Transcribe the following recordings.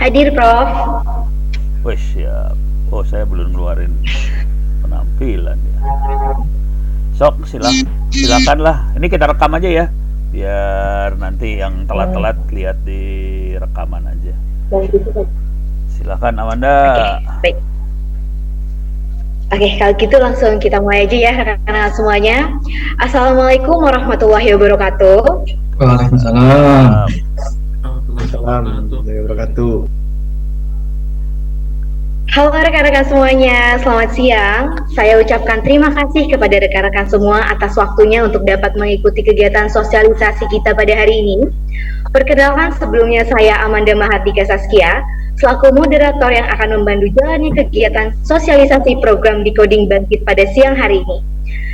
Hadir, Prof. Wih, siap. Oh, saya belum ngeluarin penampilan ya. Sok, silakanlah. Ini kita rekam aja ya. Biar nanti yang telat-telat lihat di rekaman aja. Silakan Amanda. Oke, baik. Oke, kalau gitu langsung kita mulai aja ya rekan-rekan semuanya. Assalamualaikum warahmatullahi wabarakatuh. Waalaikumsalam. Warahmatullahi wabarakatuh. Halo rekan-rekan semuanya, selamat siang. Saya ucapkan terima kasih kepada rekan-rekan semua atas waktunya untuk dapat mengikuti kegiatan sosialisasi kita pada hari ini. Perkenalkan, sebelumnya saya Amanda Mahardika Saskia, selaku moderator yang akan membantu jalannya kegiatan sosialisasi program Decoding Bangkit pada siang hari ini.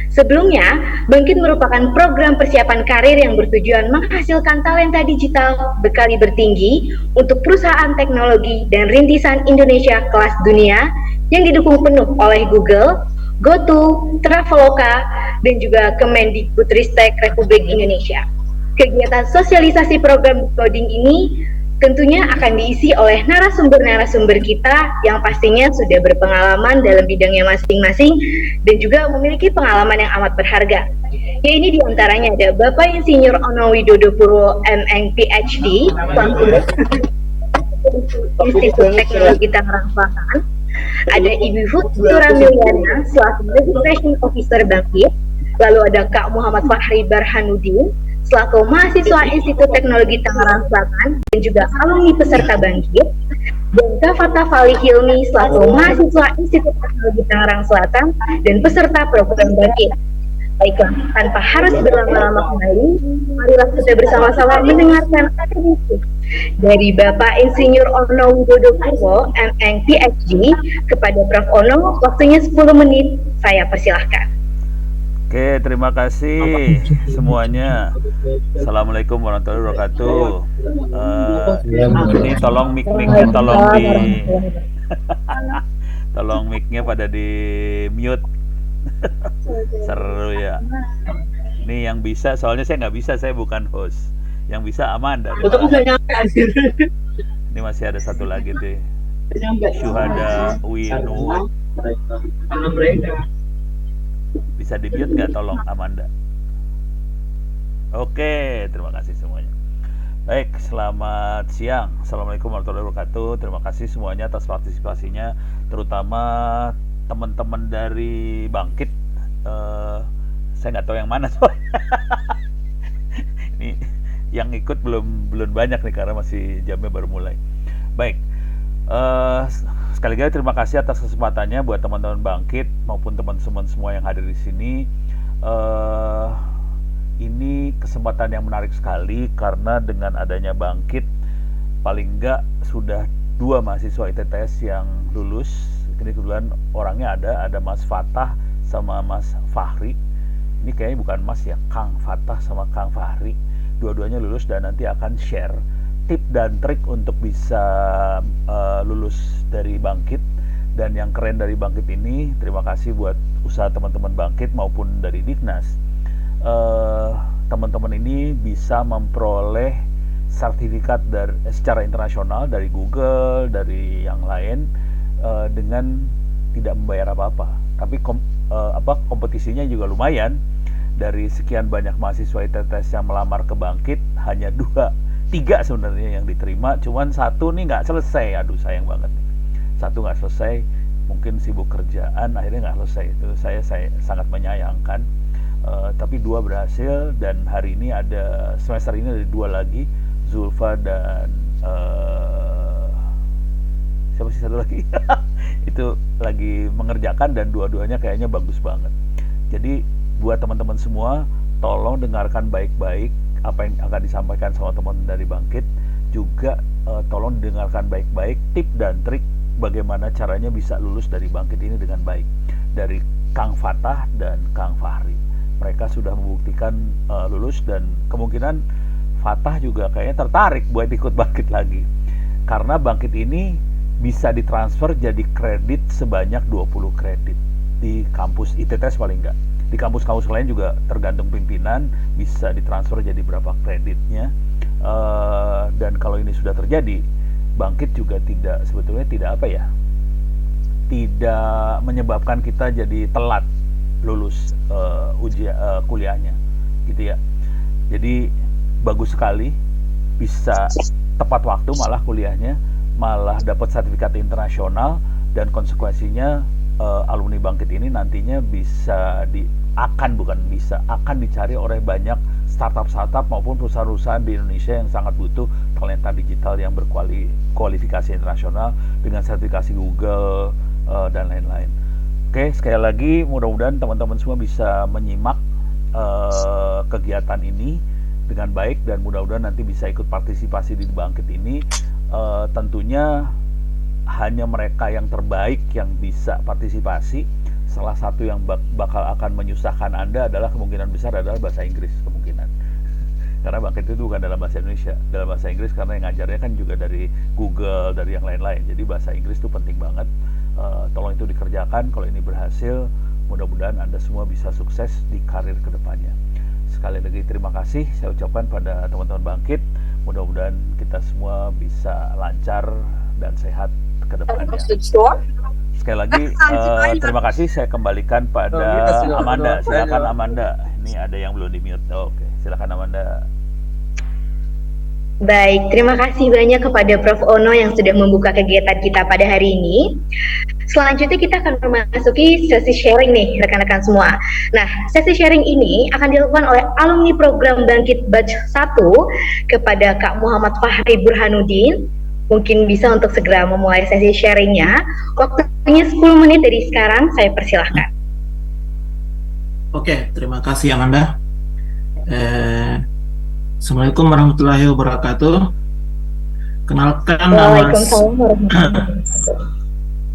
Sebelumnya, Bangkit merupakan program persiapan karir yang bertujuan menghasilkan talenta digital berkaliber tinggi untuk perusahaan teknologi dan rintisan Indonesia kelas dunia yang didukung penuh oleh Google, GoTo, Traveloka, dan juga Kemendikbudristek Republik Indonesia. Kegiatan sosialisasi program coding ini tentunya akan diisi oleh narasumber-narasumber kita yang pastinya sudah berpengalaman dalam bidangnya masing-masing dan juga memiliki pengalaman yang amat berharga. Ya, ini diantaranya ada Bapak Insinyur Ono Widodo Purwo MN PhD, Institut Teknologi Tangerang Selatan. Ada Ibu Futura Miliana selaku Registration Officer Bangkit. Lalu ada Kak Muhammad Fahri Barhanudin selaku mahasiswa Institut Teknologi Tangerang Selatan dan juga alumni peserta Bangkit, dan Kak Fatah Fali Hilmi selaku mahasiswa Institut Teknologi Tangerang Selatan dan peserta program Bangkit. Baiklah, tanpa harus berlama-lama kembali, marilah kita bersama-sama mendengarkan akademik dari Bapak Insinyur Ono Widodo Purwo, MN PhD. Kepada Prof. Ono, waktunya 10 menit, saya persilahkan. Oke, terima kasih semuanya. Assalamualaikum warahmatullahi wabarakatuh. Ini tolong mic-nya tolong mic-nya pada di mute. Seru ya. Ini yang bisa, soalnya saya nggak bisa, saya bukan host. Yang bisa Amanda. Ini masih ada satu lagi deh. Syuhada Winu. Bisa di-mute nggak tolong Amanda? Oke, terima kasih semuanya. Baik, selamat siang. Assalamualaikum warahmatullahi wabarakatuh. Terima kasih semuanya atas partisipasinya, terutama teman-teman dari Bangkit. Saya nggak tahu yang mana soalnya. Ini yang ikut belum banyak nih karena masih jamnya baru mulai. Baik. Sekali lagi terima kasih atas kesempatannya buat teman-teman Bangkit maupun teman-teman semua yang hadir di sini. Ini kesempatan yang menarik sekali karena dengan adanya Bangkit paling enggak sudah 2 mahasiswa ITTS yang lulus. Ini kebetulan orangnya ada Mas Fatah sama Mas Fahri. Ini kayaknya bukan Mas ya, Kang Fatah sama Kang Fahri. Dua-duanya lulus dan nanti akan share tip dan trik untuk bisa lulus dari Bangkit. Dan yang keren dari Bangkit ini, terima kasih buat usaha teman-teman Bangkit maupun dari Dignas. Teman-teman ini bisa memperoleh sertifikat secara internasional dari Google, dari yang lain, dengan tidak membayar apa-apa. Tapi kompetisinya juga lumayan. Dari sekian banyak mahasiswa ITTS yang melamar ke Bangkit, hanya 3 sebenarnya yang diterima, cuman 1 nih nggak selesai. Aduh, sayang banget nih. 1 nggak selesai, mungkin sibuk kerjaan, akhirnya nggak selesai. Itu saya sangat menyayangkan. Tapi 2 berhasil, dan hari ini semester ini ada 2 lagi, Zulfa dan siapa sih satu lagi? Itu lagi mengerjakan dan dua-duanya kayaknya bagus banget. Jadi buat teman-teman semua, tolong dengarkan baik-baik apa yang akan disampaikan sama teman dari Bangkit. Juga tolong dengarkan baik-baik tip dan trik bagaimana caranya bisa lulus dari Bangkit ini dengan baik, dari Kang Fatah dan Kang Fahri. Mereka sudah membuktikan lulus, dan kemungkinan Fatah juga kayaknya tertarik buat ikut Bangkit lagi, karena Bangkit ini bisa ditransfer jadi kredit sebanyak 20 kredit di kampus ITTS paling enggak. Di kampus-kampus lain juga tergantung pimpinan bisa ditransfer jadi berapa kreditnya. Dan kalau ini sudah terjadi, bangkit juga sebetulnya tidak apa ya, tidak menyebabkan kita jadi telat lulus kuliahnya gitu ya. Jadi bagus sekali bisa tepat waktu malah kuliahnya, malah dapat sertifikat internasional, dan konsekuensinya alumni bangkit ini nantinya akan dicari oleh banyak startup maupun perusahaan-perusahaan di Indonesia yang sangat butuh talenta digital yang berkualifikasi internasional dengan sertifikasi Google dan lain-lain. Oke, sekali lagi mudah-mudahan teman-teman semua bisa menyimak kegiatan ini dengan baik, dan mudah-mudahan nanti bisa ikut partisipasi di bangkit ini. Tentunya hanya mereka yang terbaik yang bisa partisipasi. Salah satu yang bakal akan menyusahkan Anda adalah kemungkinan besar adalah bahasa Inggris, kemungkinan. Karena bangkit itu bukan dalam bahasa Indonesia, dalam bahasa Inggris, karena yang ngajarnya kan juga dari Google, dari yang lain-lain. Jadi bahasa Inggris itu penting banget. Tolong itu dikerjakan. Kalau ini berhasil, mudah-mudahan Anda semua bisa sukses di karir kedepannya. Sekali lagi terima kasih saya ucapkan pada teman-teman bangkit. Mudah-mudahan kita semua bisa lancar dan sehat ke depannya. Sekali lagi terima kasih, saya kembalikan pada Amanda. Silakan Amanda. Ini ada yang belum di-mute. Oke, silakan Amanda. Baik, terima kasih banyak kepada Prof. Ono yang sudah membuka kegiatan kita pada hari ini. Selanjutnya kita akan memasuki sesi sharing nih rekan-rekan semua. Nah, sesi sharing ini akan dilakukan oleh alumni program Bangkit Batch 1 kepada Kak Muhammad Fahri Burhanuddin. Mungkin bisa untuk segera memulai sesi sharingnya. Waktunya 10 menit dari sekarang, saya persilahkan. Oke, terima kasih Amanda. Assalamualaikum warahmatullahi wabarakatuh. Kenalkan Waalaikumsalam warahmatullahi wabarakatuh.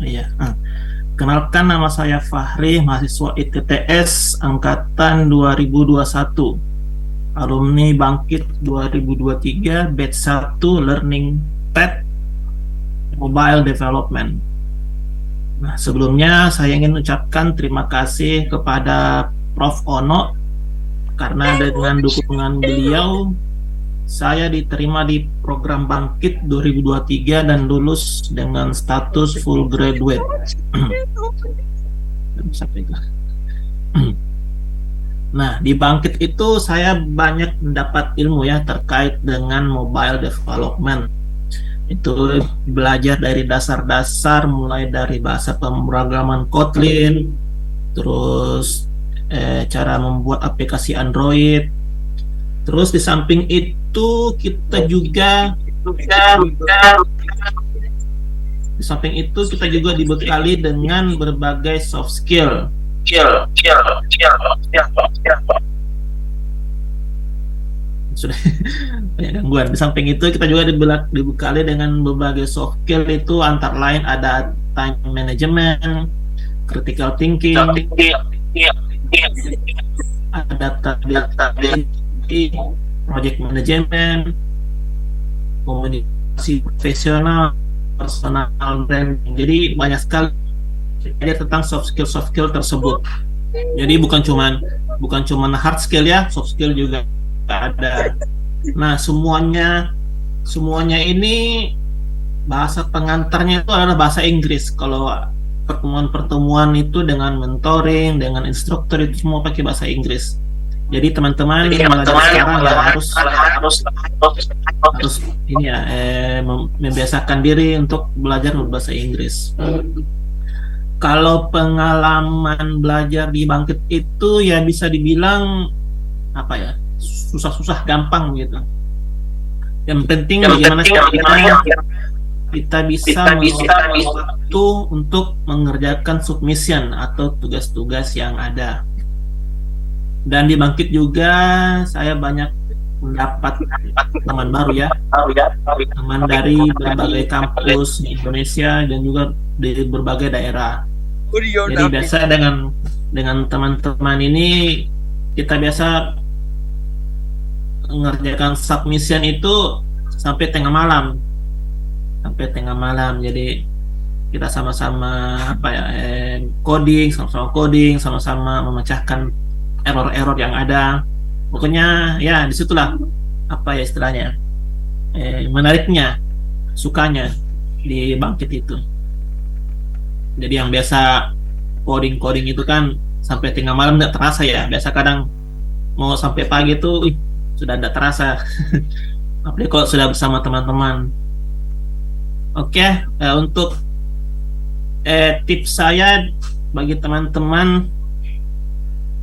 Iya. Kenalkan, nama saya Fahri, mahasiswa ITTS angkatan 2021. Alumni Bangkit 2023 batch 1 Learning Path Mobile Development. Nah, sebelumnya saya ingin ucapkan terima kasih kepada Prof. Ono, karena dengan dukungan beliau saya diterima di program Bangkit 2023 dan lulus dengan status full graduate. Nah, di Bangkit itu saya banyak mendapat ilmu ya terkait dengan mobile development. Itu belajar dari dasar-dasar, mulai dari bahasa pemrograman Kotlin, terus cara membuat aplikasi Android. Terus di samping itu kita juga dibekali dengan berbagai soft skill. Sudah banyak gangguan. Di samping itu kita juga dibekali dengan berbagai soft skill, itu antara lain ada time management, critical thinking, ada project management, komunikasi profesional, personal branding. Jadi banyak sekali belajar tentang soft skill tersebut. Jadi bukan cuman hard skill ya, soft skill juga ada. Nah, semuanya ini bahasa pengantarnya itu adalah bahasa Inggris. Kalau pertemuan-pertemuan itu dengan mentoring, dengan instruktur itu semua pakai bahasa Inggris. Jadi teman-teman yang belajar sekarang ya harus ini ya membiasakan diri untuk belajar berbahasa Inggris. Kalau pengalaman belajar di Bangkit itu ya bisa dibilang apa ya, susah-susah gampang gitu. Yang penting bagaimana kita bisa waktu untuk mengerjakan submission atau tugas-tugas yang ada. Dan di Bangkit juga saya banyak mendapat teman baru ya, teman dari berbagai kampus di Indonesia dan juga di berbagai daerah. Jadi biasa dengan teman-teman ini kita biasa mengerjakan submission itu sampai tengah malam. Jadi kita sama-sama coding, sama-sama memecahkan error-error yang ada. Pokoknya ya disitulah istilahnya menariknya. sukanya di Bangkit itu. Jadi yang biasa coding itu kan sampai tengah malam nggak terasa ya. Biasa kadang mau sampai pagi tuh sudah nggak terasa. Apalagi kalau sudah bersama teman-teman. Oke, untuk tips saya bagi teman-teman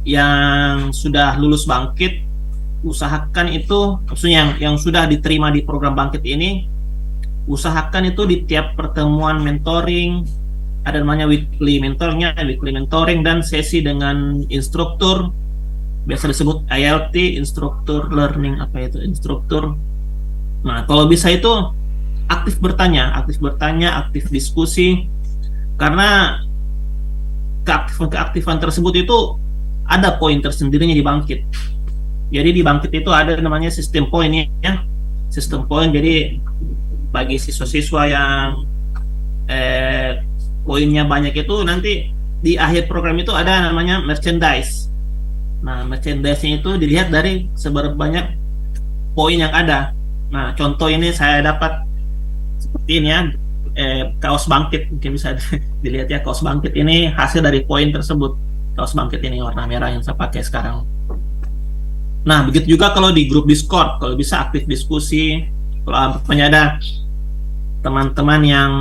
yang sudah lulus Bangkit, usahakan itu, maksudnya yang sudah diterima di program Bangkit ini, usahakan itu di tiap pertemuan mentoring, ada namanya weekly mentoring dan sesi dengan instruktur, biasa disebut ILT, instruktur learning instruktur. Nah, kalau bisa itu aktif bertanya, aktif diskusi, karena keaktifan tersebut itu ada poin tersendirinya di Bangkit. Jadi di Bangkit itu ada namanya sistem poin ya, sistem poin. Jadi bagi siswa-siswa yang poinnya banyak itu nanti di akhir program itu ada namanya merchandise. Nah, merchandise-nya itu dilihat dari seberapa banyak poin yang ada. Nah, contoh ini saya dapat seperti ini ya, kaos Bangkit, mungkin bisa dilihat ya, kaos Bangkit ini hasil dari poin tersebut. Kaos Bangkit ini warna merah yang saya pakai sekarang. Nah, begitu juga kalau di grup Discord, kalau bisa aktif diskusi. Kalau ada teman-teman yang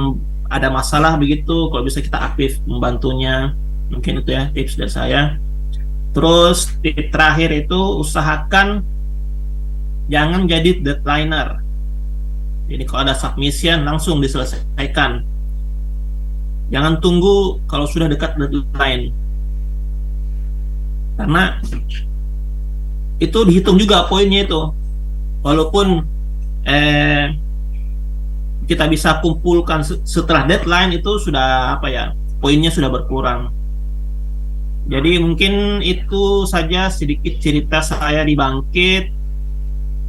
ada masalah begitu, kalau bisa kita aktif membantunya. Mungkin itu ya tips dari saya. Terus tips terakhir itu usahakan jangan jadi deadlineer. Jadi kalau ada submission langsung diselesaikan. Jangan tunggu kalau sudah dekat deadline. Karena itu dihitung juga poinnya itu. Walaupun kita bisa kumpulkan setelah deadline itu sudah poinnya sudah berkurang. Jadi mungkin itu saja sedikit cerita saya di Bangkit.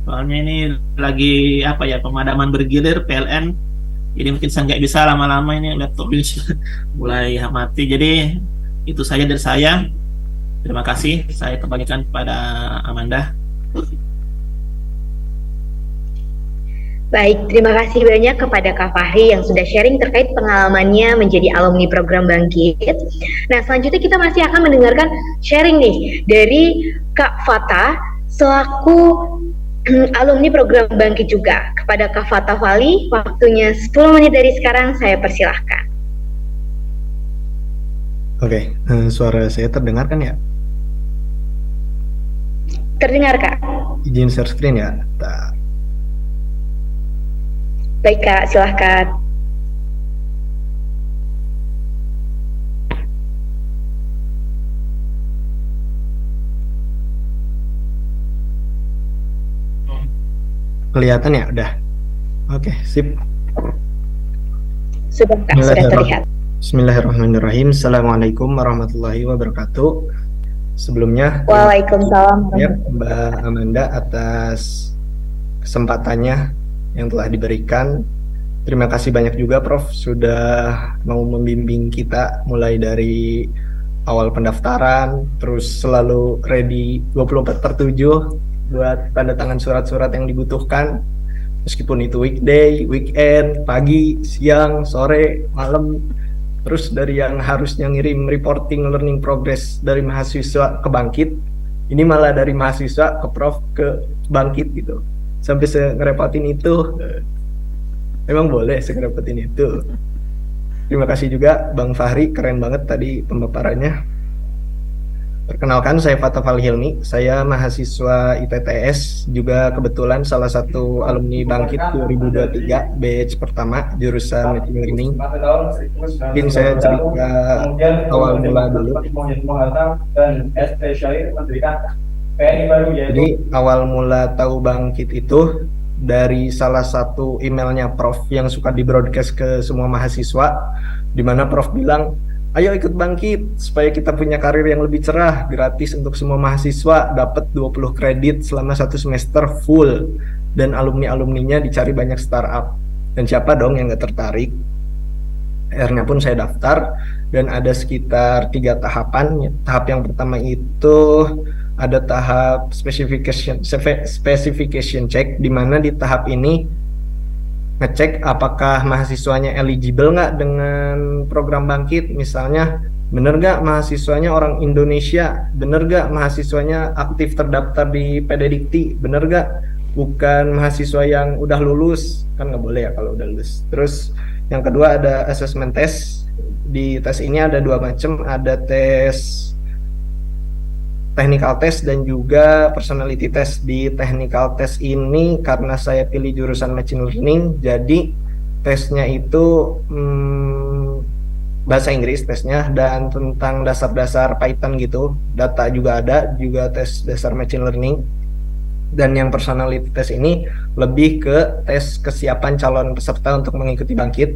Soalnya ini lagi pemadaman bergilir PLN. Jadi mungkin saya nggak bisa lama-lama, ini laptop ini mulai mati. Jadi itu saja dari saya. Terima kasih. Saya kembalikan kepada Amanda. Baik, terima kasih banyak kepada Kak Fahri yang sudah sharing terkait pengalamannya menjadi alumni program Bangkit. Nah, selanjutnya kita masih akan mendengarkan sharing nih dari Kak Fata selaku alumni program Bangkit juga. Kepada Kak Fata Fali, waktunya 10 menit dari sekarang, saya persilahkan. Oke, suara saya terdengar kan ya? Terdengar, Kak? Izin share screen ya. Baik, Kak, silahkan. Kelihatan ya? Udah. Oke, sip. Sudah, Kak, sudah terlihat. Bismillahirrahmanirrahim. Assalamualaikum warahmatullahi wabarakatuh. Sebelumnya, Waalaikumsalam. ya, Mbak Amanda atas kesempatannya yang telah diberikan. Terima kasih banyak juga Prof sudah mau membimbing kita mulai dari awal pendaftaran, terus selalu ready 24/7 buat tanda tangan surat-surat yang dibutuhkan, meskipun itu weekday, weekend, pagi, siang, sore, malam. Terus dari yang harusnya ngirim reporting learning progress dari mahasiswa ke Bangkit, ini malah dari mahasiswa ke Prof ke Bangkit gitu. Sampai ngerepotin itu, emang boleh ngerepotin itu. Terima kasih juga Bang Fahri, keren banget tadi pemaparannya. Perkenalkan, saya Fatah Falhilmi, saya mahasiswa ITTS, juga kebetulan salah satu alumni Bangkit 2023 batch pertama jurusan Machine Learning. Mungkin saya cerita awal mula dulu. Jadi awal mula tahu Bangkit itu dari salah satu emailnya Prof yang suka di broadcast ke semua mahasiswa, di mana Prof bilang, ayo ikut Bangkit supaya kita punya karir yang lebih cerah, gratis untuk semua mahasiswa, dapat 20 kredit selama 1 semester full, dan alumni-alumninya dicari banyak startup. Dan siapa dong yang nggak tertarik? Akhirnya pun saya daftar, dan ada sekitar 3 tahapan. Tahap yang pertama itu ada tahap specification check, di mana di tahap ini ngecek apakah mahasiswanya eligible nggak dengan program Bangkit. Misalnya, bener nggak mahasiswanya orang Indonesia, bener nggak mahasiswanya aktif terdaftar di PDDikti, bener nggak bukan mahasiswa yang udah lulus, kan nggak boleh ya kalau udah lulus. Terus yang kedua ada assessment test. Di tes ini ada dua macam, ada tes technical test dan juga personality test. Di technical test ini karena saya pilih jurusan machine learning, jadi tesnya itu bahasa Inggris tesnya dan tentang dasar-dasar Python gitu. Data juga ada, juga tes dasar machine learning. Dan yang personality test ini lebih ke tes kesiapan calon peserta untuk mengikuti Bangkit.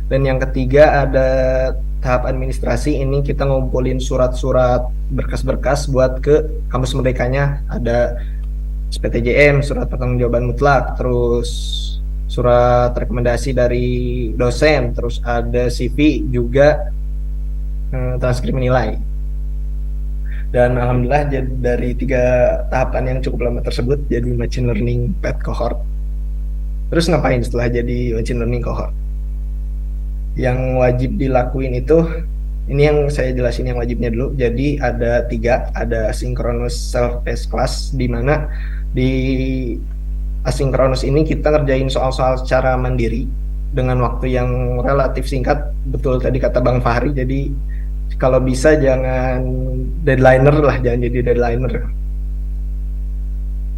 Dan yang ketiga ada tahap administrasi. Ini kita ngumpulin surat-surat berkas-berkas buat ke kampus merdekanya. Ada SPTJM, surat pertanggungjawaban mutlak, terus surat rekomendasi dari dosen, terus ada CV juga, transkrip nilai. Dan alhamdulillah dari 3 tahapan yang cukup lama tersebut jadi machine learning pet cohort. Terus ngapain setelah jadi machine learning cohort? Yang wajib dilakuin itu, ini yang saya jelasin yang wajibnya dulu. Jadi ada 3, ada asynchronous self-paced class, di mana di asynchronous ini kita ngerjain soal-soal secara mandiri dengan waktu yang relatif singkat. Betul tadi kata Bang Fahri, jadi kalau bisa jangan deadliner lah, jangan jadi deadliner.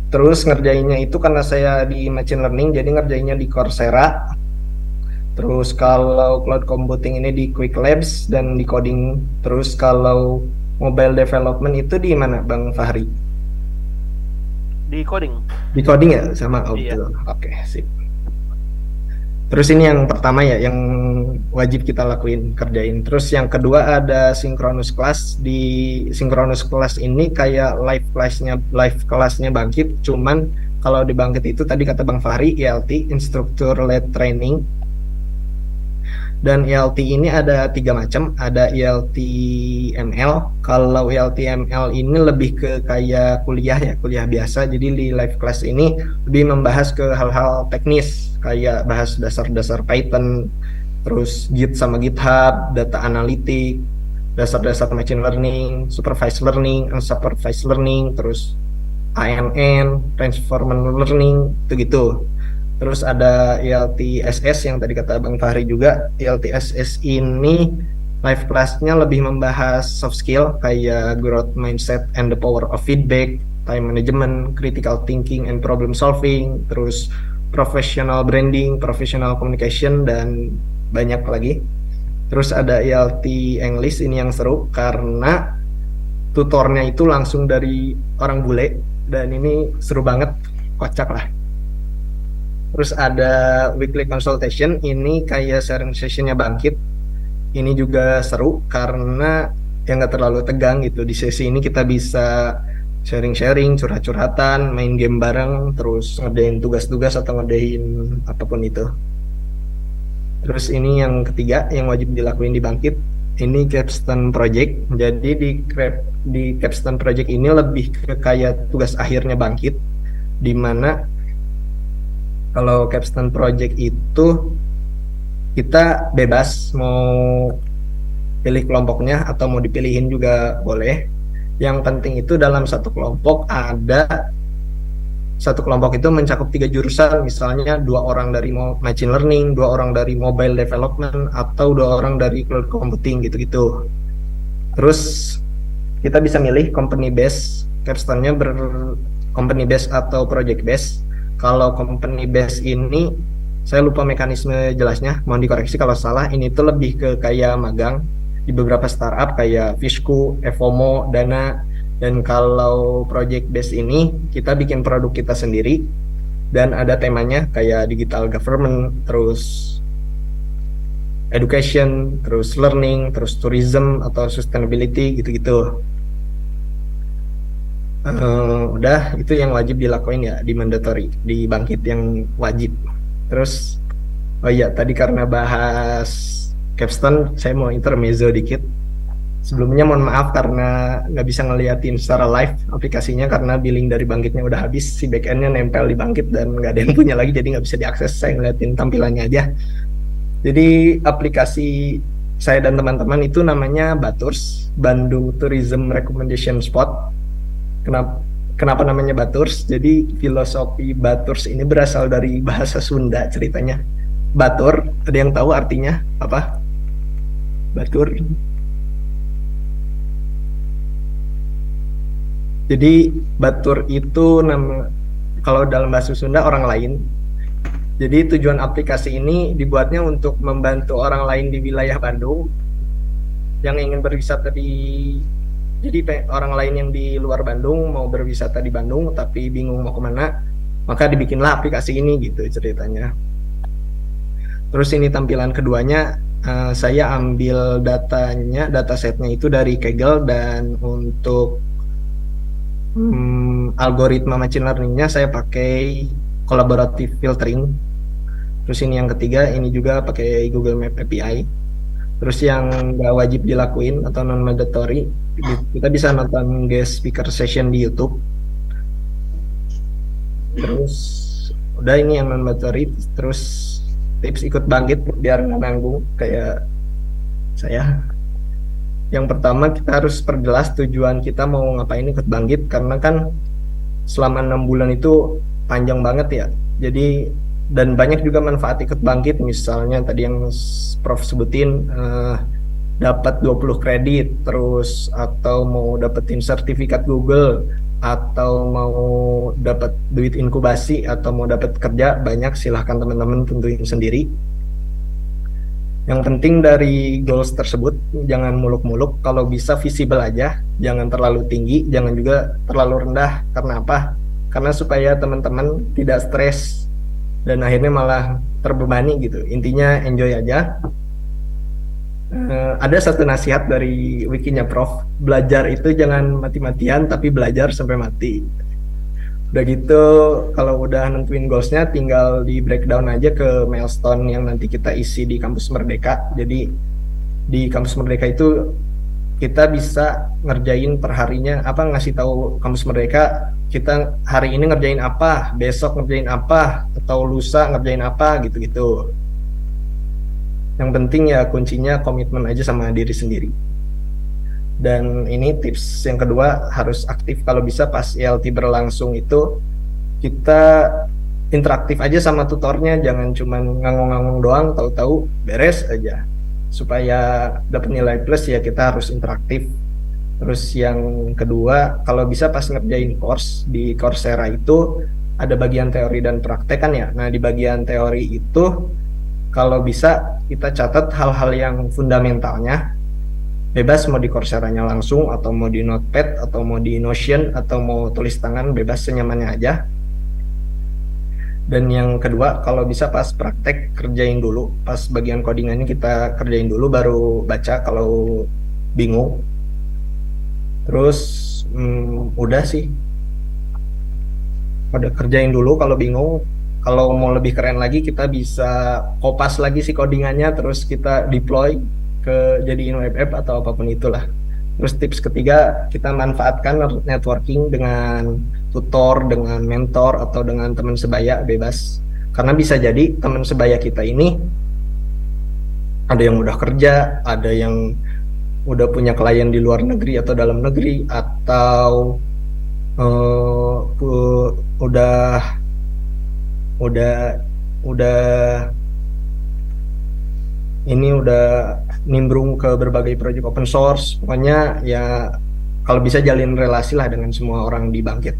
Terus ngerjainnya itu karena saya di machine learning, jadi ngerjainnya di Coursera. Terus kalau cloud computing ini di Quick Labs dan di coding. Terus kalau mobile development itu di mana Bang Fahri? Di coding. Di coding ya sama Iya. Oke, sip. Terus ini yang pertama ya, yang wajib kita lakuin, kerjain. Terus yang kedua ada synchronous class. Di synchronous class ini kayak live kelasnya Bangkit, cuman kalau di Bangkit itu tadi kata Bang Fahri, ILT, Instructor Led Training. Dan ILT ini ada 3 macam, ada ILT ML. Kalau ILT ML ini lebih ke kayak kuliah ya, kuliah biasa. Jadi di live class ini lebih membahas ke hal-hal teknis, kayak bahas dasar-dasar Python, terus Git sama GitHub, data analitik, dasar-dasar machine learning, supervised learning, unsupervised learning, terus ANN, transformer learning, gitu-gitu. Terus ada ILTSS yang tadi kata Bang Fahri juga. ILTSS ini live class-nya lebih membahas soft skill kayak growth mindset and the power of feedback, time management, critical thinking and problem solving, terus professional branding, professional communication, dan banyak lagi. Terus ada ILT English, ini yang seru karena tutornya itu langsung dari orang bule dan ini seru banget, kocak lah. Terus ada weekly consultation, ini kayak sharing sessionnya Bangkit. Ini juga seru karena ya nggak terlalu tegang gitu. Di sesi ini kita bisa sharing-sharing, curhat-curhatan, main game bareng, terus ngerjain tugas-tugas atau ngerjain apapun itu. Terus ini yang ketiga yang wajib dilakuin di Bangkit, ini capstone project. Jadi di capstone project ini lebih ke kayak tugas akhirnya Bangkit, di mana kalau capstone project itu kita bebas mau pilih kelompoknya atau mau dipilihin juga boleh. Yang penting itu dalam satu kelompok itu mencakup 3 jurusan, misalnya 2 orang dari machine learning, 2 orang dari mobile development, atau 2 orang dari cloud computing, gitu-gitu. Terus kita bisa milih company base, capstone-nya company base atau project base. Kalau company base ini saya lupa mekanisme jelasnya, mohon dikoreksi kalau salah. Ini tuh lebih ke kayak magang di beberapa startup kayak Fishku, Evomo, Dana. Dan kalau project base ini kita bikin produk kita sendiri dan ada temanya kayak digital government, terus education, terus learning, terus tourism atau sustainability, gitu-gitu. Udah, itu yang wajib dilakuin ya, di mandatory, di Bangkit yang wajib. Terus oh iya, tadi karena bahas capstone saya mau intermezzo dikit. Sebelumnya mohon maaf karena nggak bisa ngeliatin secara live aplikasinya karena billing dari Bangkitnya udah habis, si backendnya nempel di Bangkit dan nggak ada yang punya lagi, jadi nggak bisa diakses. Saya ngeliatin tampilannya aja. Jadi aplikasi saya dan teman-teman itu namanya Baturs, Bandung Tourism Recommendation Spot. Kenapa namanya Baturs? Jadi filosofi Baturs ini berasal dari bahasa Sunda ceritanya. Batur, ada yang tahu artinya apa? Batur. Jadi batur itu nama, kalau dalam bahasa Sunda orang lain. Jadi tujuan aplikasi ini dibuatnya untuk membantu orang lain di wilayah Bandung yang ingin berwisata jadi orang lain yang di luar Bandung mau berwisata di Bandung tapi bingung mau kemana, maka dibikinlah aplikasi ini gitu ceritanya. Terus ini tampilan keduanya, saya ambil datasetnya itu dari Kaggle, dan untuk algoritma machine learningnya saya pakai collaborative filtering. Terus ini yang ketiga, ini juga pakai Google Map API. Terus yang nggak wajib dilakuin atau non mandatory, kita bisa nonton guest speaker session di YouTube. Terus udah, ini yang non mandatory. Terus tips ikut Bangkit biar nggak nanggung kayak saya. Yang pertama, kita harus perjelas tujuan kita mau ngapain ikut Bangkit, karena kan selama 6 bulan itu panjang banget ya. Jadi, dan banyak juga manfaat ikut Bangkit, misalnya tadi yang Prof sebutin, dapat 20 kredit, terus atau mau dapetin sertifikat Google, atau mau dapat duit inkubasi, atau mau dapat kerja, banyak, silahkan teman-teman tentuin sendiri. Yang penting dari goals tersebut, jangan muluk-muluk, kalau bisa visible aja, jangan terlalu tinggi, jangan juga terlalu rendah. Karena apa? Karena supaya teman-teman tidak stres dan akhirnya malah terbebani gitu. Intinya enjoy aja. Ada satu nasihat dari wikinya Prof, belajar itu jangan mati-matian tapi belajar sampai mati. Udah gitu, kalau udah nentuin goalsnya, tinggal di breakdown aja ke milestone yang nanti kita isi di Kampus Merdeka. Jadi di Kampus Merdeka itu kita bisa ngerjain perharinya, ngasih tahu Kampus Merdeka kita hari ini ngerjain apa, besok ngerjain apa, atau lusa ngerjain apa, gitu-gitu. Yang penting ya kuncinya komitmen aja sama diri sendiri. Dan ini tips yang kedua, harus aktif. Kalau bisa pas ILT berlangsung itu kita interaktif aja sama tutornya, jangan cuma ngangong-ngangong doang, tahu-tahu beres aja. Supaya dapat nilai plus ya kita harus interaktif. Terus yang kedua, kalau bisa pas ngerjain course di Coursera itu ada bagian teori dan praktek kan ya. Nah, di bagian teori itu kalau bisa kita catat hal-hal yang fundamentalnya. Bebas mau di Coursera-nya langsung, atau mau di Notepad, atau mau di Notion, atau mau tulis tangan, bebas senyamannya aja. Dan yang kedua, kalau bisa pas praktek kerjain dulu, pas bagian codingannya kita kerjain dulu, baru baca kalau bingung. Terus udah sih, pada kerjain dulu kalau bingung. Kalau mau lebih keren lagi, kita bisa kopas lagi si codingannya, terus kita deploy ke jadiin web app atau apapun itulah. Terus tips ketiga, kita manfaatkan networking dengan tutor, dengan mentor, atau dengan teman sebaya, bebas. Karena bisa jadi teman sebaya kita ini ada yang udah kerja, ada yang udah punya klien di luar negeri atau dalam negeri, atau udah nimbrung ke berbagai proyek open source. Pokoknya ya kalau bisa jalin relasi lah dengan semua orang di Bangkit.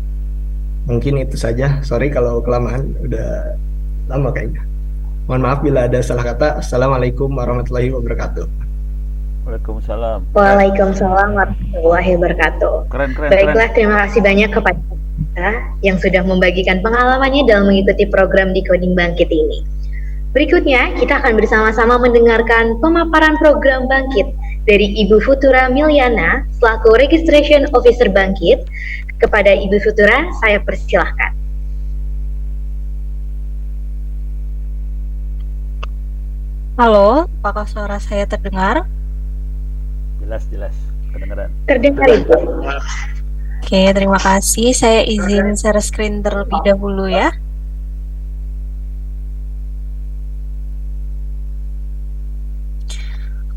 Mungkin itu saja, sorry kalau kelamaan, udah lama kayaknya. Mohon maaf bila ada salah kata. Assalamualaikum warahmatullahi wabarakatuh. Waalaikumsalam. Waalaikumsalam warahmatullahi wabarakatuh. Keren. Baiklah, terima kasih banyak kepada kita yang sudah membagikan pengalamannya dalam mengikuti program Decoding Bangkit ini. Berikutnya, kita akan bersama-sama mendengarkan pemaparan program Bangkit dari Ibu Futura Miliana selaku Registration Officer Bangkit. Kepada Ibu Futura, saya persilahkan. Halo, apakah suara saya terdengar? Jelas. kedengeran. Terdengar Ibu. Oke, terima kasih. Saya izin share screen terlebih dahulu ya.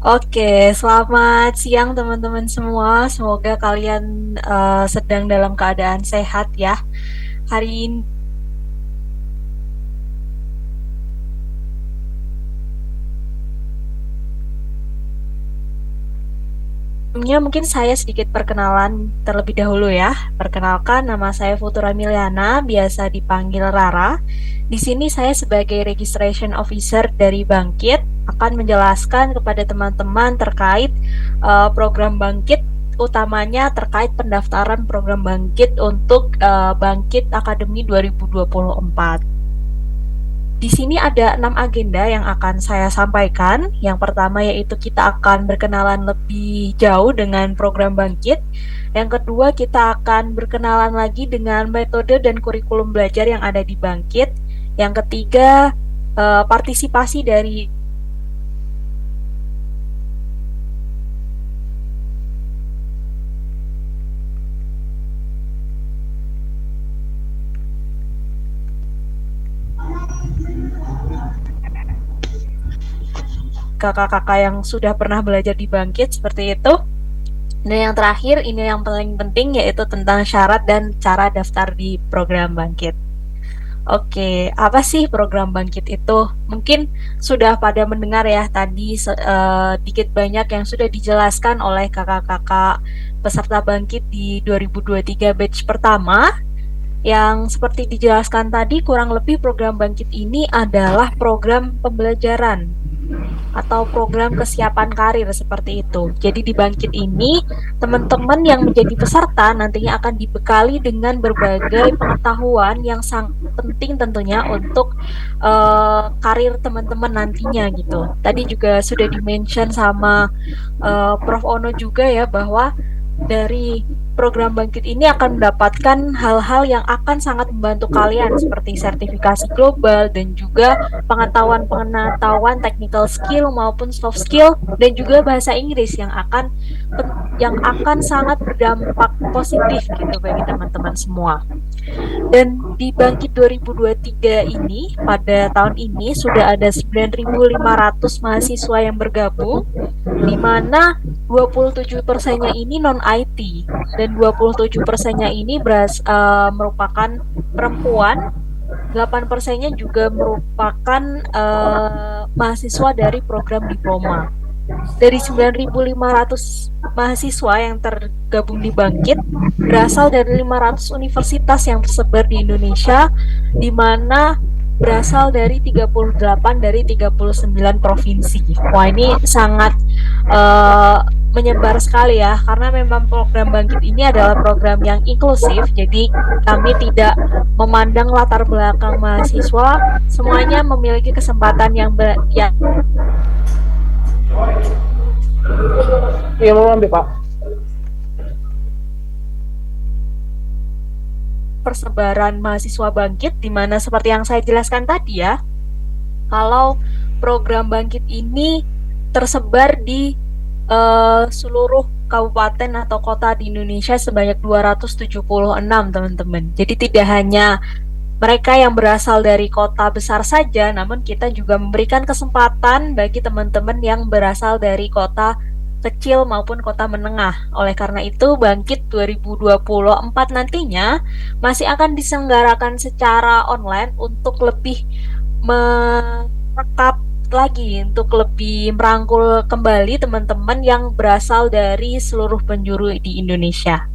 Oke, selamat siang teman-teman semua. Semoga kalian sedang dalam keadaan sehat ya. Hari ini sebelumnya mungkin saya sedikit perkenalan terlebih dahulu ya. Perkenalkan, nama saya Futura Miliana, biasa dipanggil Rara. Di sini saya sebagai Registration Officer dari Bangkit akan menjelaskan kepada teman-teman terkait program Bangkit, utamanya terkait pendaftaran program Bangkit untuk Bangkit Akademi 2024. Di sini ada 6 agenda yang akan saya sampaikan. Yang pertama yaitu kita akan berkenalan lebih jauh dengan program Bangkit. Yang kedua kita akan berkenalan lagi dengan metode dan kurikulum belajar yang ada di Bangkit. Yang ketiga partisipasi dari kakak-kakak yang sudah pernah belajar di Bangkit seperti itu. Dan yang terakhir ini yang paling penting yaitu tentang syarat dan cara daftar di program Bangkit. Oke, apa sih program Bangkit itu? Mungkin sudah pada mendengar ya tadi dikit banyak yang sudah dijelaskan oleh kakak-kakak peserta Bangkit di 2023 batch pertama. Yang seperti dijelaskan tadi, kurang lebih program Bangkit ini adalah program pembelajaran atau program kesiapan karir seperti itu. Jadi di Bangkit ini, teman-teman yang menjadi peserta nantinya akan dibekali dengan berbagai pengetahuan yang sangat penting tentunya untuk karir teman-teman nantinya gitu. Tadi juga sudah di-mention sama Prof. Ono juga ya bahwa dari program Bangkit ini akan mendapatkan hal-hal yang akan sangat membantu kalian seperti sertifikasi global dan juga pengetahuan technical skill maupun soft skill dan juga bahasa Inggris yang akan sangat berdampak positif gitu bagi teman-teman semua. Dan di Bangkit 2023 ini pada tahun ini sudah ada 9.500 mahasiswa yang bergabung, di mana 27%-nya ini non-IT dan 27%-nya ini merupakan perempuan, 8%-nya juga merupakan mahasiswa dari program diploma. Dari 9.500 mahasiswa yang tergabung di Bangkit berasal dari 500 universitas yang tersebar di Indonesia, di mana berasal dari 38 dari 39 provinsi. Wah, ini sangat menyebar sekali ya, karena memang program Bangkit ini adalah program yang inklusif, jadi kami tidak memandang latar belakang mahasiswa, semuanya memiliki kesempatan yang Iya, mau ambil Pak. persebaran mahasiswa Bangkit, di mana seperti yang saya jelaskan tadi ya, kalau program Bangkit ini tersebar di seluruh kabupaten atau kota di Indonesia sebanyak 276 teman-teman. Jadi tidak hanya mereka yang berasal dari kota besar saja, namun kita juga memberikan kesempatan bagi teman-teman yang berasal dari kota kecil maupun kota menengah. Oleh karena itu, Bangkit 2024 nantinya masih akan diselenggarakan secara online untuk lebih merekap lagi, untuk lebih merangkul kembali teman-teman yang berasal dari seluruh penjuru di Indonesia.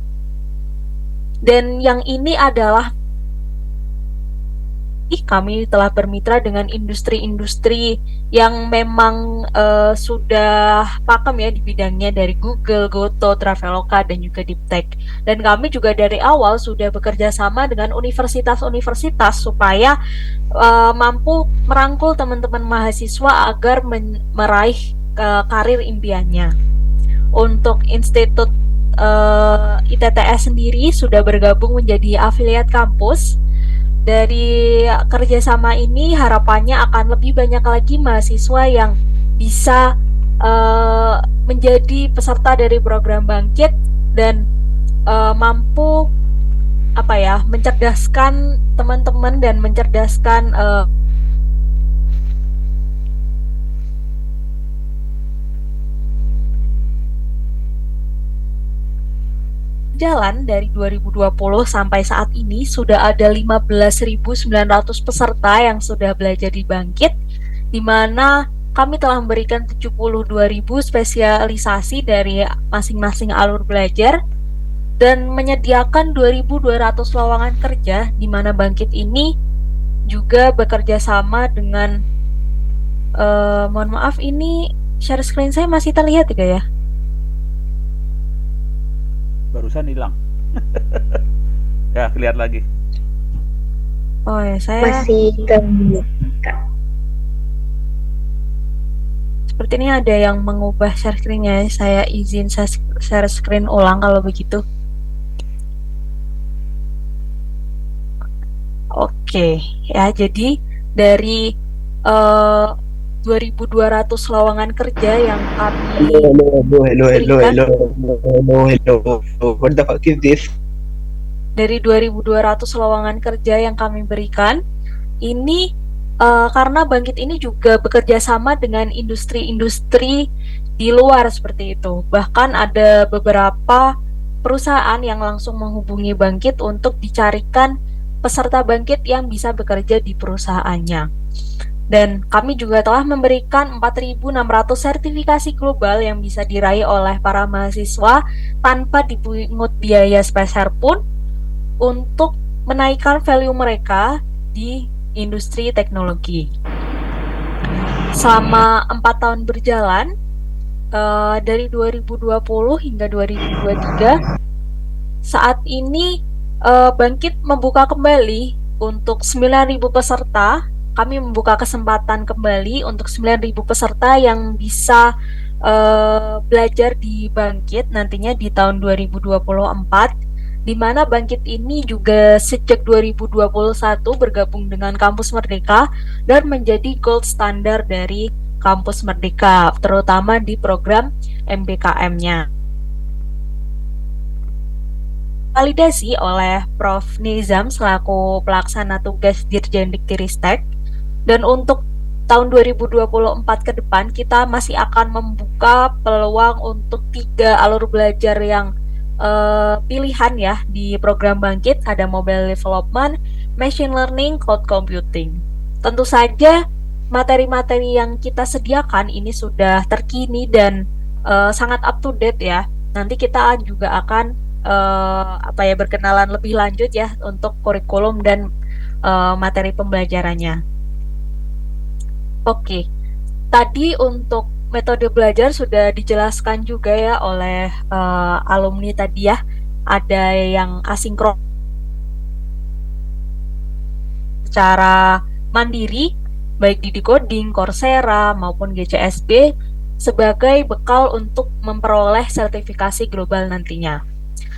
Dan yang ini adalah kami telah bermitra dengan industri-industri yang memang sudah pakem ya di bidangnya, dari Google, Goto, Traveloka, dan juga Deeptech. Dan kami juga dari awal sudah bekerja sama dengan universitas-universitas supaya mampu merangkul teman-teman mahasiswa agar meraih karir impiannya. Untuk Institut ITTS sendiri sudah bergabung menjadi afiliat kampus. Dari kerjasama ini harapannya akan lebih banyak lagi mahasiswa yang bisa menjadi peserta dari program Bangkit dan mampu mencerdaskan teman-teman dan mencerdaskan jalan dari 2020 sampai saat ini sudah ada 15.900 peserta yang sudah belajar di Bangkit, di mana kami telah memberikan 72.000 spesialisasi dari masing-masing alur belajar dan menyediakan 2.200 lowongan kerja, di mana Bangkit ini juga bekerja sama dengan mohon maaf, ini share screen saya masih terlihat tidak ya? Barusan hilang. Ya, kelihatan lagi. Oh ya, saya Masih terbuka. seperti ini ada yang mengubah share screen-nya. Saya izin share screen ulang kalau begitu. Oke, ya jadi dari 2.200 lowongan kerja yang kami berikan, What the fuck is this? dari 2.200 lowongan kerja yang kami berikan, ini karena Bangkit ini juga bekerja sama dengan industri-industri di luar seperti itu. Bahkan ada beberapa perusahaan yang langsung menghubungi Bangkit untuk dicarikan peserta Bangkit yang bisa bekerja di perusahaannya. Dan kami juga telah memberikan 4.600 sertifikasi global yang bisa diraih oleh para mahasiswa tanpa dipungut biaya spesial pun untuk menaikkan value mereka di industri teknologi. Selama 4 tahun berjalan, dari 2020 hingga 2023, saat ini Bangkit membuka kembali untuk 9.000 peserta. Kami membuka kesempatan kembali untuk 9.000 peserta yang bisa belajar di Bangkit nantinya di tahun 2024, di mana Bangkit ini juga sejak 2021 bergabung dengan Kampus Merdeka dan menjadi gold standar dari Kampus Merdeka, terutama di program MBKM-nya. Validasi oleh Prof. Nizam selaku pelaksana tugas Dirjen Diktiristek. Dan untuk tahun 2024 ke depan kita masih akan membuka peluang untuk 3 alur belajar yang pilihan ya di program Bangkit. Ada Mobile Development, Machine Learning, Cloud Computing. Tentu saja materi-materi yang kita sediakan ini sudah terkini dan sangat up to date ya. Nanti kita juga akan berkenalan lebih lanjut ya untuk kurikulum dan materi pembelajarannya. Oke, tadi untuk metode belajar sudah dijelaskan juga ya oleh alumni tadi ya. Ada yang asinkron secara mandiri, baik di Decoding, Coursera, maupun GCSB, sebagai bekal untuk memperoleh sertifikasi global nantinya.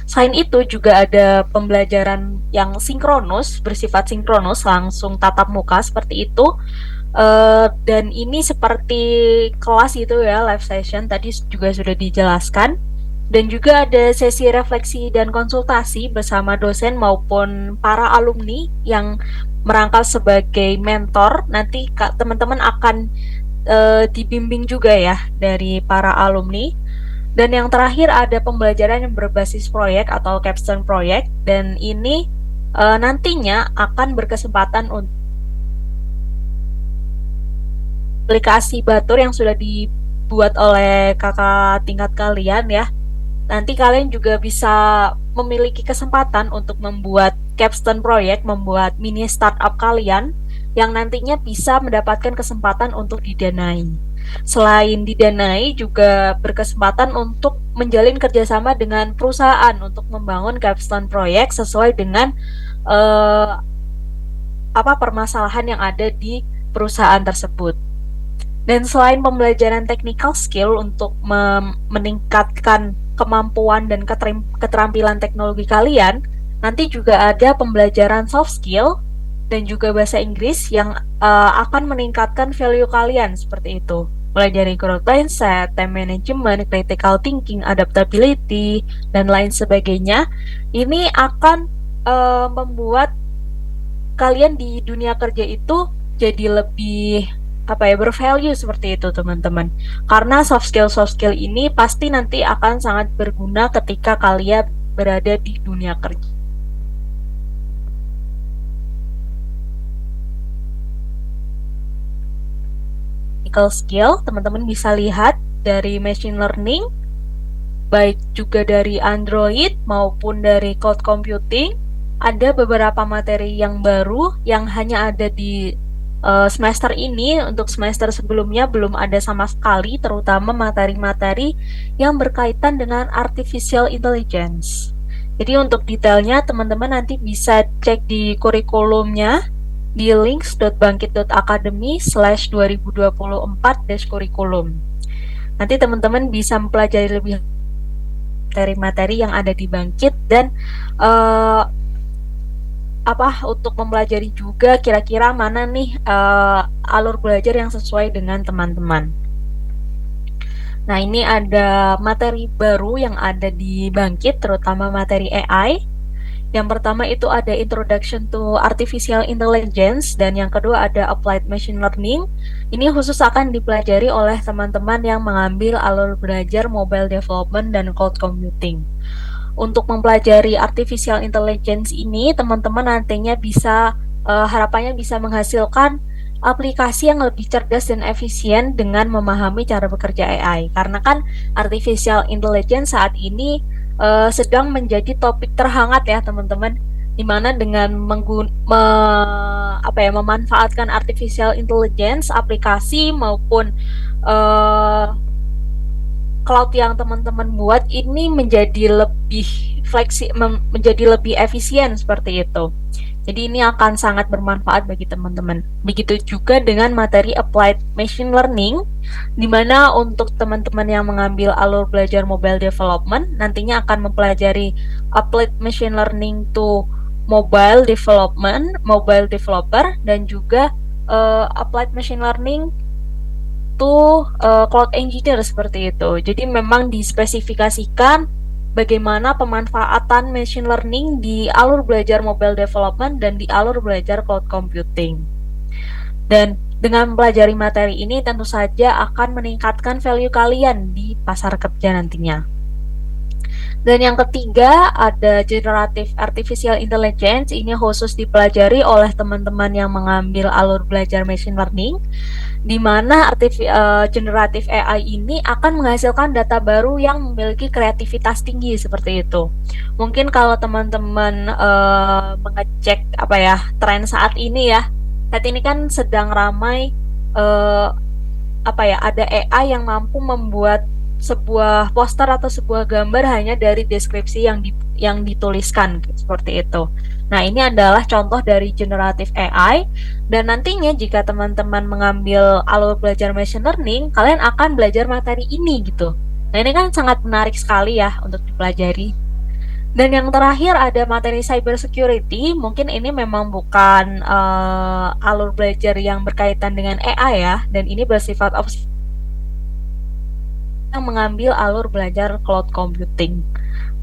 Selain itu juga ada pembelajaran yang sinkronus, bersifat sinkronus, langsung tatap muka seperti itu. Dan ini seperti kelas itu ya, live session tadi juga sudah dijelaskan. Dan juga ada sesi refleksi dan konsultasi bersama dosen maupun para alumni yang merangkap sebagai mentor. Nanti teman-teman akan dibimbing juga ya dari para alumni. Dan yang terakhir ada pembelajaran yang berbasis proyek atau capstone project, dan ini nantinya akan berkesempatan untuk aplikasi Batur yang sudah dibuat oleh kakak tingkat kalian ya. Nanti kalian juga bisa memiliki kesempatan untuk membuat capstone project, membuat mini startup kalian yang nantinya bisa mendapatkan kesempatan untuk didanai. Selain didanai, juga berkesempatan untuk menjalin kerjasama dengan perusahaan untuk membangun capstone project sesuai dengan permasalahan yang ada di perusahaan tersebut. Dan selain pembelajaran technical skill untuk meningkatkan kemampuan dan keterampilan teknologi kalian, nanti juga ada pembelajaran soft skill dan juga bahasa Inggris yang akan meningkatkan value kalian seperti itu. mulai dari growth mindset, time management, critical thinking, adaptability, dan lain sebagainya. Ini akan membuat kalian di dunia kerja itu jadi lebih bervalue seperti itu teman-teman. Karena soft skill ini pasti nanti akan sangat berguna ketika kalian berada di dunia kerja. Skill, teman-teman bisa lihat dari machine learning, baik juga dari Android maupun dari cloud computing. Ada beberapa materi yang baru yang hanya ada di semester ini. Untuk semester sebelumnya belum ada sama sekali, terutama materi-materi yang berkaitan dengan artificial intelligence. Jadi untuk detailnya teman-teman nanti bisa cek di kurikulumnya di links.bangkit.academy/2024-kurikulum. Nanti teman-teman bisa mempelajari lebih materi-materi yang ada di Bangkit dan untuk mempelajari juga kira-kira mana nih alur belajar yang sesuai dengan teman-teman. Nah, ini ada materi baru yang ada di Bangkit, terutama materi AI. Yang pertama itu ada Introduction to Artificial Intelligence, dan yang kedua ada Applied Machine Learning. Ini khusus akan dipelajari oleh teman-teman yang mengambil alur belajar Mobile Development dan Cloud Computing. Untuk mempelajari Artificial Intelligence ini, teman-teman nantinya bisa, harapannya bisa menghasilkan aplikasi yang lebih cerdas dan efisien dengan memahami cara bekerja AI. Karena kan Artificial Intelligence saat ini sedang menjadi topik terhangat ya teman-teman, dimana dengan memanfaatkan artificial intelligence, aplikasi maupun cloud yang teman-teman buat ini menjadi lebih menjadi lebih efisien seperti itu. Jadi ini akan sangat bermanfaat bagi teman-teman. Begitu juga dengan materi Applied Machine Learning, di mana untuk teman-teman yang mengambil alur belajar Mobile Development, nantinya akan mempelajari Applied Machine Learning to Mobile Development, Mobile Developer, dan juga Applied Machine Learning to Cloud Engineer seperti itu. Jadi memang dispesifikasikan bagaimana pemanfaatan machine learning di alur belajar mobile development dan di alur belajar cloud computing. Dan dengan mempelajari materi ini tentu saja akan meningkatkan value kalian di pasar kerja nantinya. Dan yang ketiga ada Generative Artificial Intelligence. Ini khusus dipelajari oleh teman-teman yang mengambil alur belajar machine learning, di mana generative AI ini akan menghasilkan data baru yang memiliki kreativitas tinggi seperti itu. Mungkin kalau teman-teman mengecek tren saat ini ya, saat ini kan sedang ramai ada AI yang mampu membuat sebuah poster atau sebuah gambar hanya dari deskripsi yang dituliskan seperti itu. Nah, ini adalah contoh dari generative AI, dan nantinya jika teman-teman mengambil alur belajar machine learning, kalian akan belajar materi ini gitu. Nah, ini kan sangat menarik sekali ya untuk dipelajari. Dan yang terakhir ada materi cyber security. Mungkin ini memang bukan alur belajar yang berkaitan dengan AI ya, dan ini bersifat opsi yang mengambil alur belajar cloud computing.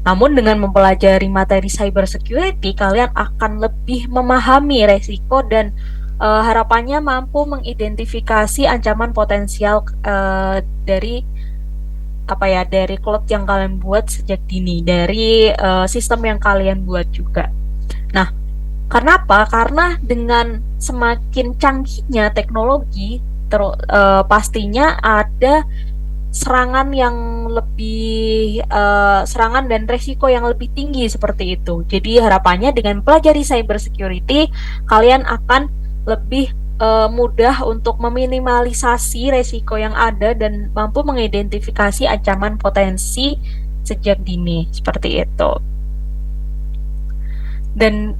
Namun dengan mempelajari materi cyber security, kalian akan lebih memahami resiko dan harapannya mampu mengidentifikasi ancaman potensial dari cloud yang kalian buat sejak dini, dari sistem yang kalian buat juga. Nah, karena apa? Karena dengan semakin canggihnya teknologi, pastinya ada serangan dan resiko yang lebih tinggi seperti itu. Jadi harapannya dengan pelajari cyber security, kalian akan lebih mudah untuk meminimalisasi resiko yang ada dan mampu mengidentifikasi ancaman potensi sejak dini seperti itu. Dan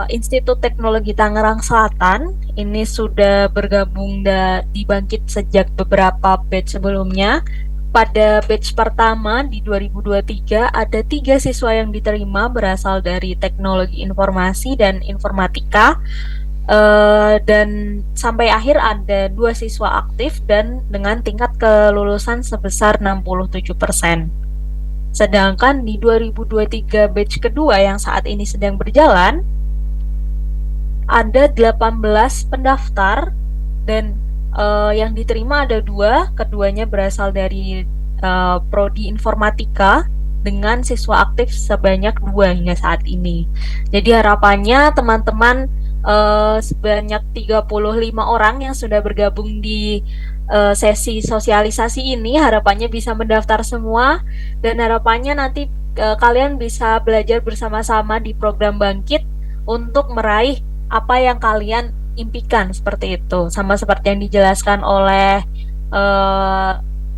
Institut Teknologi Tangerang Selatan ini sudah bergabung di Bangkit sejak beberapa batch sebelumnya. Pada batch pertama di 2023 ada 3 siswa yang diterima berasal dari Teknologi Informasi dan Informatika. Dan sampai akhir ada 2 siswa aktif dan dengan tingkat kelulusan sebesar 67%. Sedangkan di 2023 batch kedua yang saat ini sedang berjalan, ada 18 pendaftar dan yang diterima ada 2, keduanya berasal dari prodi informatika dengan siswa aktif sebanyak 2 hingga saat ini. Jadi harapannya teman-teman sebanyak 35 orang yang sudah bergabung di sesi sosialisasi ini, harapannya bisa mendaftar semua dan harapannya nanti kalian bisa belajar bersama-sama di program Bangkit untuk meraih apa yang kalian impikan, seperti itu. Sama seperti yang dijelaskan oleh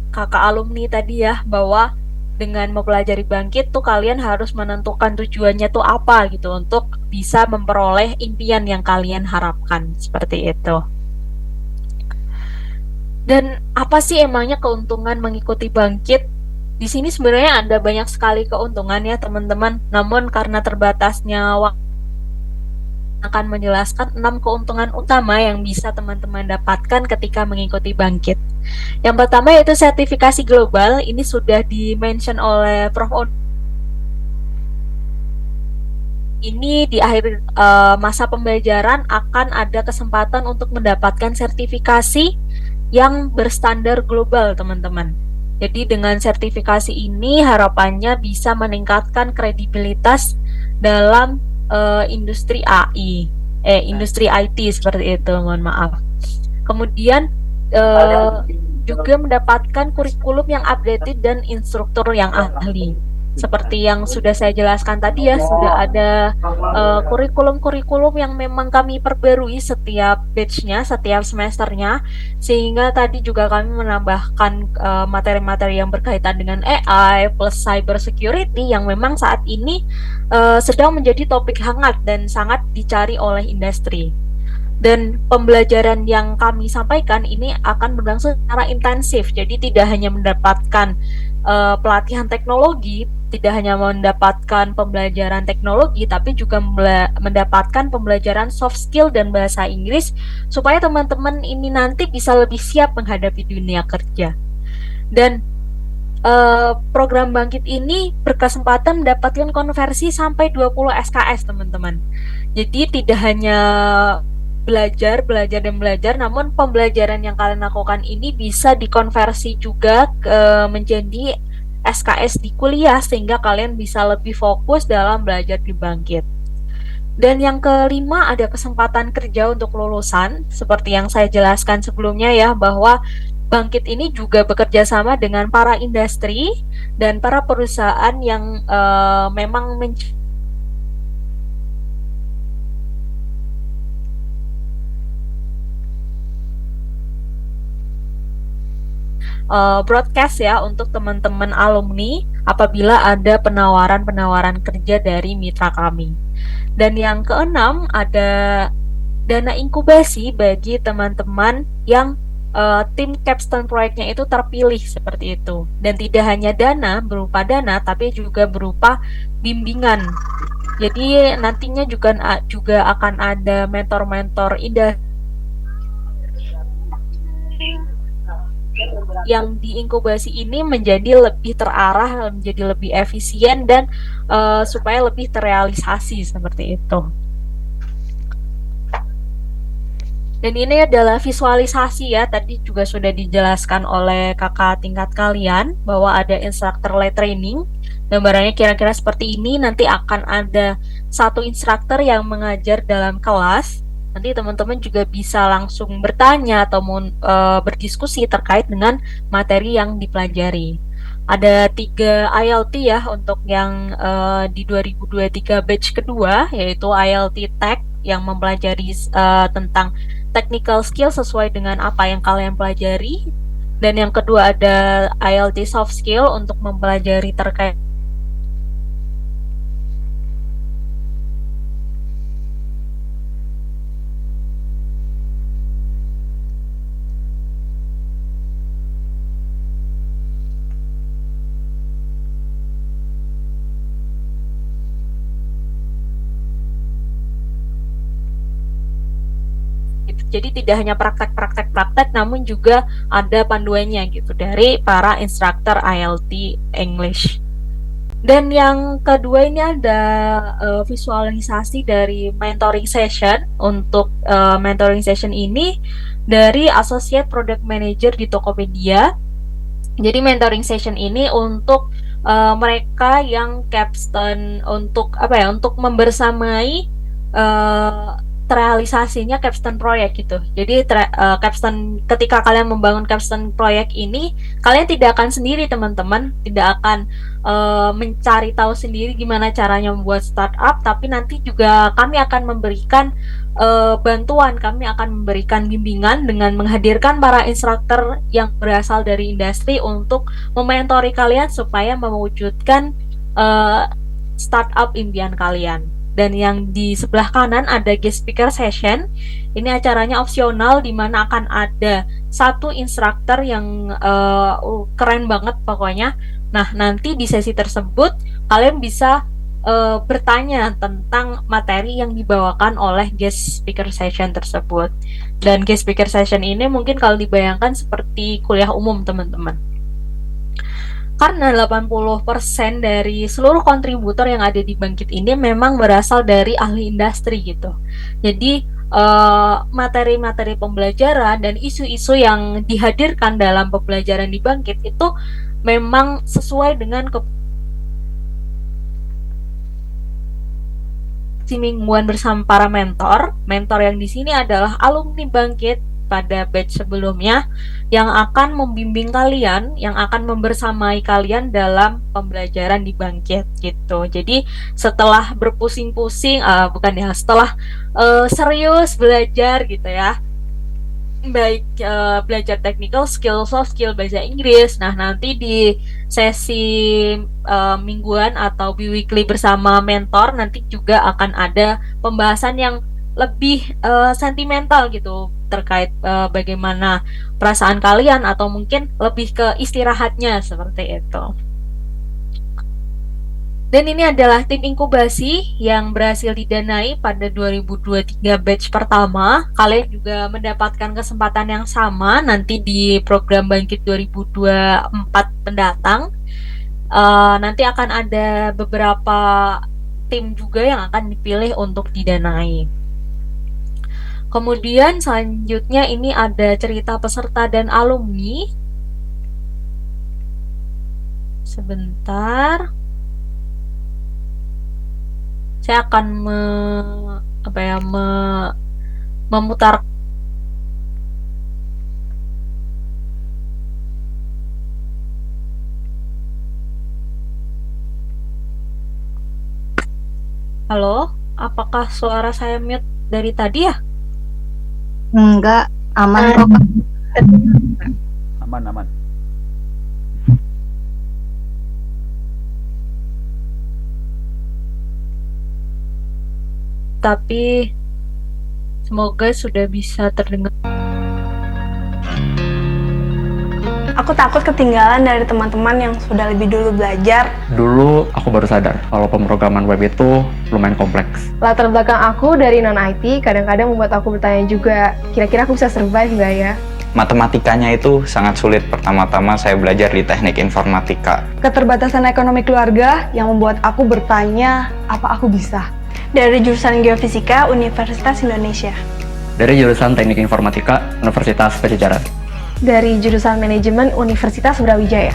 kakak alumni tadi ya, bahwa dengan mempelajari Bangkit tuh kalian harus menentukan tujuannya tuh apa gitu untuk bisa memperoleh impian yang kalian harapkan, seperti itu. Dan apa sih emangnya keuntungan mengikuti Bangkit? Di sini sebenarnya ada banyak sekali keuntungan ya teman-teman, namun karena terbatasnya waktu akan menjelaskan 6 keuntungan utama yang bisa teman-teman dapatkan ketika mengikuti Bangkit. Yang pertama yaitu sertifikasi global. Ini sudah di-mention oleh Prof. Od. Ini di akhir masa pembelajaran akan ada kesempatan untuk mendapatkan sertifikasi yang berstandar global, teman-teman. Jadi dengan sertifikasi ini harapannya bisa meningkatkan kredibilitas dalam industri AI, industri IT seperti itu, mohon maaf. Kemudian juga mendapatkan kurikulum yang updated dan instruktur yang ahli. Seperti yang sudah saya jelaskan tadi ya, sudah ada kurikulum-kurikulum yang memang kami perbarui setiap batch-nya, setiap semesternya, sehingga tadi juga kami menambahkan materi-materi yang berkaitan dengan AI plus cyber security yang memang saat ini sedang menjadi topik hangat dan sangat dicari oleh industri. Dan pembelajaran yang kami sampaikan ini akan berlangsung secara intensif, jadi tidak hanya mendapatkan pelatihan teknologi, tidak hanya mendapatkan pembelajaran teknologi, tapi juga mendapatkan pembelajaran soft skill dan bahasa Inggris, supaya teman-teman ini nanti bisa lebih siap menghadapi dunia kerja. Dan program Bangkit ini berkesempatan mendapatkan konversi sampai 20 SKS, teman-teman. Jadi tidak hanya belajar, namun pembelajaran yang kalian lakukan ini bisa dikonversi juga menjadi SKS di kuliah, sehingga kalian bisa lebih fokus dalam belajar di Bangkit. Dan yang kelima, ada kesempatan kerja untuk lulusan, seperti yang saya jelaskan sebelumnya ya, bahwa Bangkit ini juga bekerja sama dengan para industri dan para perusahaan yang memang broadcast ya untuk teman-teman alumni apabila ada penawaran-penawaran kerja dari mitra kami. Dan yang keenam, ada dana inkubasi bagi teman-teman yang tim capstone proyeknya itu terpilih, seperti itu. Dan tidak hanya dana, berupa dana, tapi juga berupa bimbingan. Jadi nantinya juga akan ada mentor-mentor yang diinkubasi ini menjadi lebih terarah, menjadi lebih efisien, dan supaya lebih terrealisasi, seperti itu. Dan ini adalah visualisasi ya, tadi juga sudah dijelaskan oleh kakak tingkat kalian bahwa ada instructor-led training. Gambarannya kira-kira seperti ini, nanti akan ada satu instruktur yang mengajar dalam kelas. Nanti teman-teman juga bisa langsung bertanya atau berdiskusi terkait dengan materi yang dipelajari. Ada 3 ILT ya untuk yang di 2023 batch kedua, yaitu ILT Tech yang mempelajari tentang technical skill sesuai dengan apa yang kalian pelajari. Dan yang kedua ada ILT Soft Skill untuk mempelajari terkait Jadi tidak hanya praktek, namun juga ada panduannya gitu dari para instruktur IELTS English. Dan yang kedua ini ada visualisasi dari mentoring session. Untuk mentoring session ini dari Associate Product Manager di Tokopedia. Jadi mentoring session ini untuk mereka yang capstone untuk untuk membersamai terrealisasinya capstone proyek gitu. Jadi capstone, ketika kalian membangun capstone proyek ini, kalian tidak akan sendiri teman-teman, tidak akan mencari tahu sendiri gimana caranya membuat startup, tapi nanti juga kami akan memberikan bantuan, kami akan memberikan bimbingan dengan menghadirkan para instruktur yang berasal dari industri untuk mementori kalian supaya mewujudkan startup impian kalian. Dan yang di sebelah kanan ada guest speaker session. Ini acaranya opsional, di mana akan ada satu instruktur yang keren banget pokoknya. Nah, nanti di sesi tersebut kalian bisa bertanya tentang materi yang dibawakan oleh guest speaker session tersebut. Dan guest speaker session ini mungkin kalau dibayangkan seperti kuliah umum teman-teman. Karena 80% dari seluruh kontributor yang ada di Bangkit ini memang berasal dari ahli industri gitu. Jadi materi-materi pembelajaran dan isu-isu yang dihadirkan dalam pembelajaran di Bangkit itu memang sesuai dengan mingguan bersama para mentor. Mentor yang di sini adalah alumni Bangkit pada batch sebelumnya yang akan membimbing kalian, yang akan membersamai kalian dalam pembelajaran di Bangkit gitu. Jadi setelah berpusing-pusing, setelah serius belajar gitu ya, baik belajar technical skill, soft skill, bahasa Inggris. Nah, nanti di sesi mingguan atau bi-weekly bersama mentor nanti juga akan ada pembahasan yang lebih sentimental gitu terkait bagaimana perasaan kalian, atau mungkin lebih ke istirahatnya seperti itu. Dan ini adalah tim inkubasi yang berhasil didanai pada 2023 batch pertama. Kalian juga mendapatkan kesempatan yang sama nanti di program Bangkit 2024 mendatang. Nanti akan ada beberapa tim juga yang akan dipilih untuk didanai. Kemudian selanjutnya ini ada cerita peserta dan alumni. Sebentar. Saya akan memutar. Halo, apakah suara saya mute dari tadi ya? Enggak, aman kok. Aman. Tapi semoga sudah bisa terdengar. Aku takut ketinggalan dari teman-teman yang sudah lebih dulu belajar. Dulu aku baru sadar kalau pemrograman web itu lumayan kompleks. Latar belakang aku dari non-IT kadang-kadang membuat aku bertanya juga, kira-kira aku bisa survive nggak ya? Matematikanya itu sangat sulit. Pertama-tama saya belajar di teknik informatika. Keterbatasan ekonomi keluarga yang membuat aku bertanya, apa aku bisa? Dari jurusan Geofisika Universitas Indonesia. Dari jurusan Teknik Informatika Universitas Pajajaran. Dari jurusan Manajemen Universitas Brawijaya.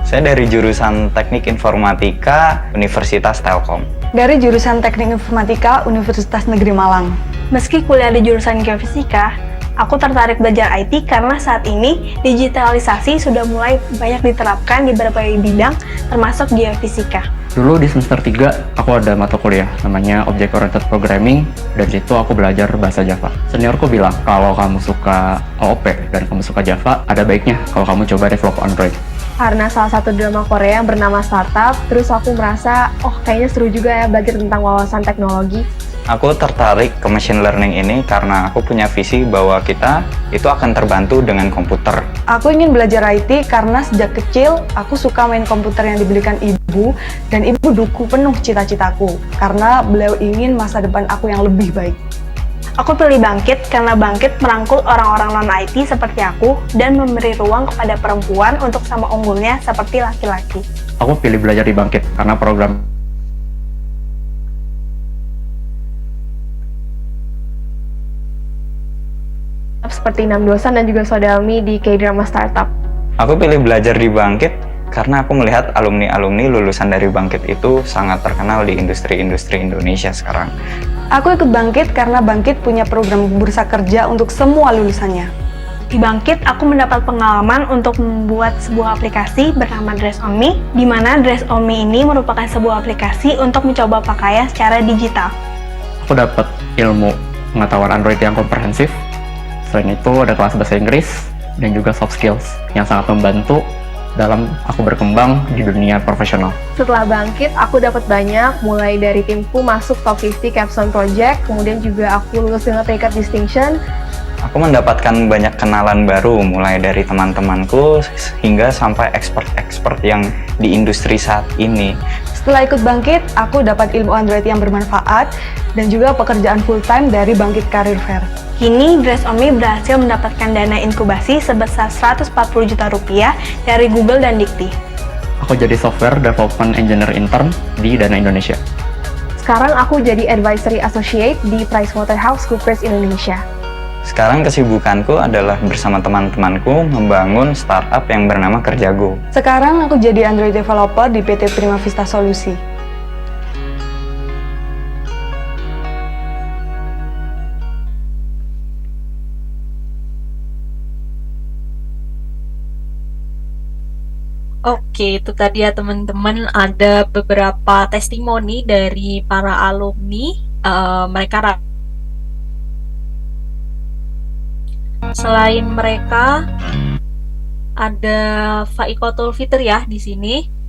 Saya dari jurusan Teknik Informatika Universitas Telkom. Dari jurusan Teknik Informatika Universitas Negeri Malang. Meski kuliah di jurusan Geofisika, aku tertarik belajar IT karena saat ini digitalisasi sudah mulai banyak diterapkan di berbagai bidang termasuk geofisika. Dulu di semester 3, aku ada mata kuliah namanya Object Oriented Programming, dan di situ aku belajar bahasa Java. Seniorku bilang, kalau kamu suka OOP dan kamu suka Java, ada baiknya kalau kamu coba develop Android. Karena salah satu drama Korea yang bernama Startup, terus aku merasa, kayaknya seru juga ya belajar tentang wawasan teknologi. Aku tertarik ke machine learning ini karena aku punya visi bahwa kita itu akan terbantu dengan komputer. Aku ingin belajar IT karena sejak kecil aku suka main komputer yang dibelikan ibu, dan ibu dukung penuh cita-citaku karena beliau ingin masa depan aku yang lebih baik. Aku pilih Bangkit karena Bangkit merangkul orang-orang non-IT seperti aku dan memberi ruang kepada perempuan untuk sama unggulnya seperti laki-laki. Aku pilih belajar di Bangkit karena program seperti Nam Dosan dan juga Sodalmi di K-Drama Startup. Aku pilih belajar di Bangkit karena aku melihat alumni-alumni lulusan dari Bangkit itu sangat terkenal di industri-industri Indonesia sekarang. Aku ikut Bangkit karena Bangkit punya program bursa kerja untuk semua lulusannya. Di Bangkit, aku mendapat pengalaman untuk membuat sebuah aplikasi bernama Dress On Me, di mana Dress On Me ini merupakan sebuah aplikasi untuk mencoba pakaian secara digital. aku dapat ilmu pengetahuan Android yang komprehensif. Selain itu ada kelas bahasa Inggris dan juga soft skills yang sangat membantu dalam aku berkembang di dunia profesional. Setelah Bangkit, aku dapat banyak, mulai dari timku masuk top 50 Capstone Project, kemudian juga aku lulus dengan peringkat distinction. Aku mendapatkan banyak kenalan baru, mulai dari teman-temanku hingga sampai expert-expert yang di industri saat ini. Setelah ikut Bangkit, aku dapat ilmu Android yang bermanfaat dan juga pekerjaan full-time dari Bangkit Career Fair. Kini, Dress On Me berhasil mendapatkan dana inkubasi sebesar 140 juta rupiah dari Google dan Dikti. Aku jadi software development engineer intern di Dana Indonesia. Sekarang aku jadi advisory associate di PricewaterhouseCoopers Indonesia. Sekarang kesibukanku adalah bersama teman-temanku membangun startup yang bernama Kerjago. Sekarang aku jadi Android developer di PT Prima Vista Solusi. Oke, itu tadi ya teman-teman, ada beberapa testimoni dari para alumni. Mereka selain mereka ada Faikotul Fitri ya di sini.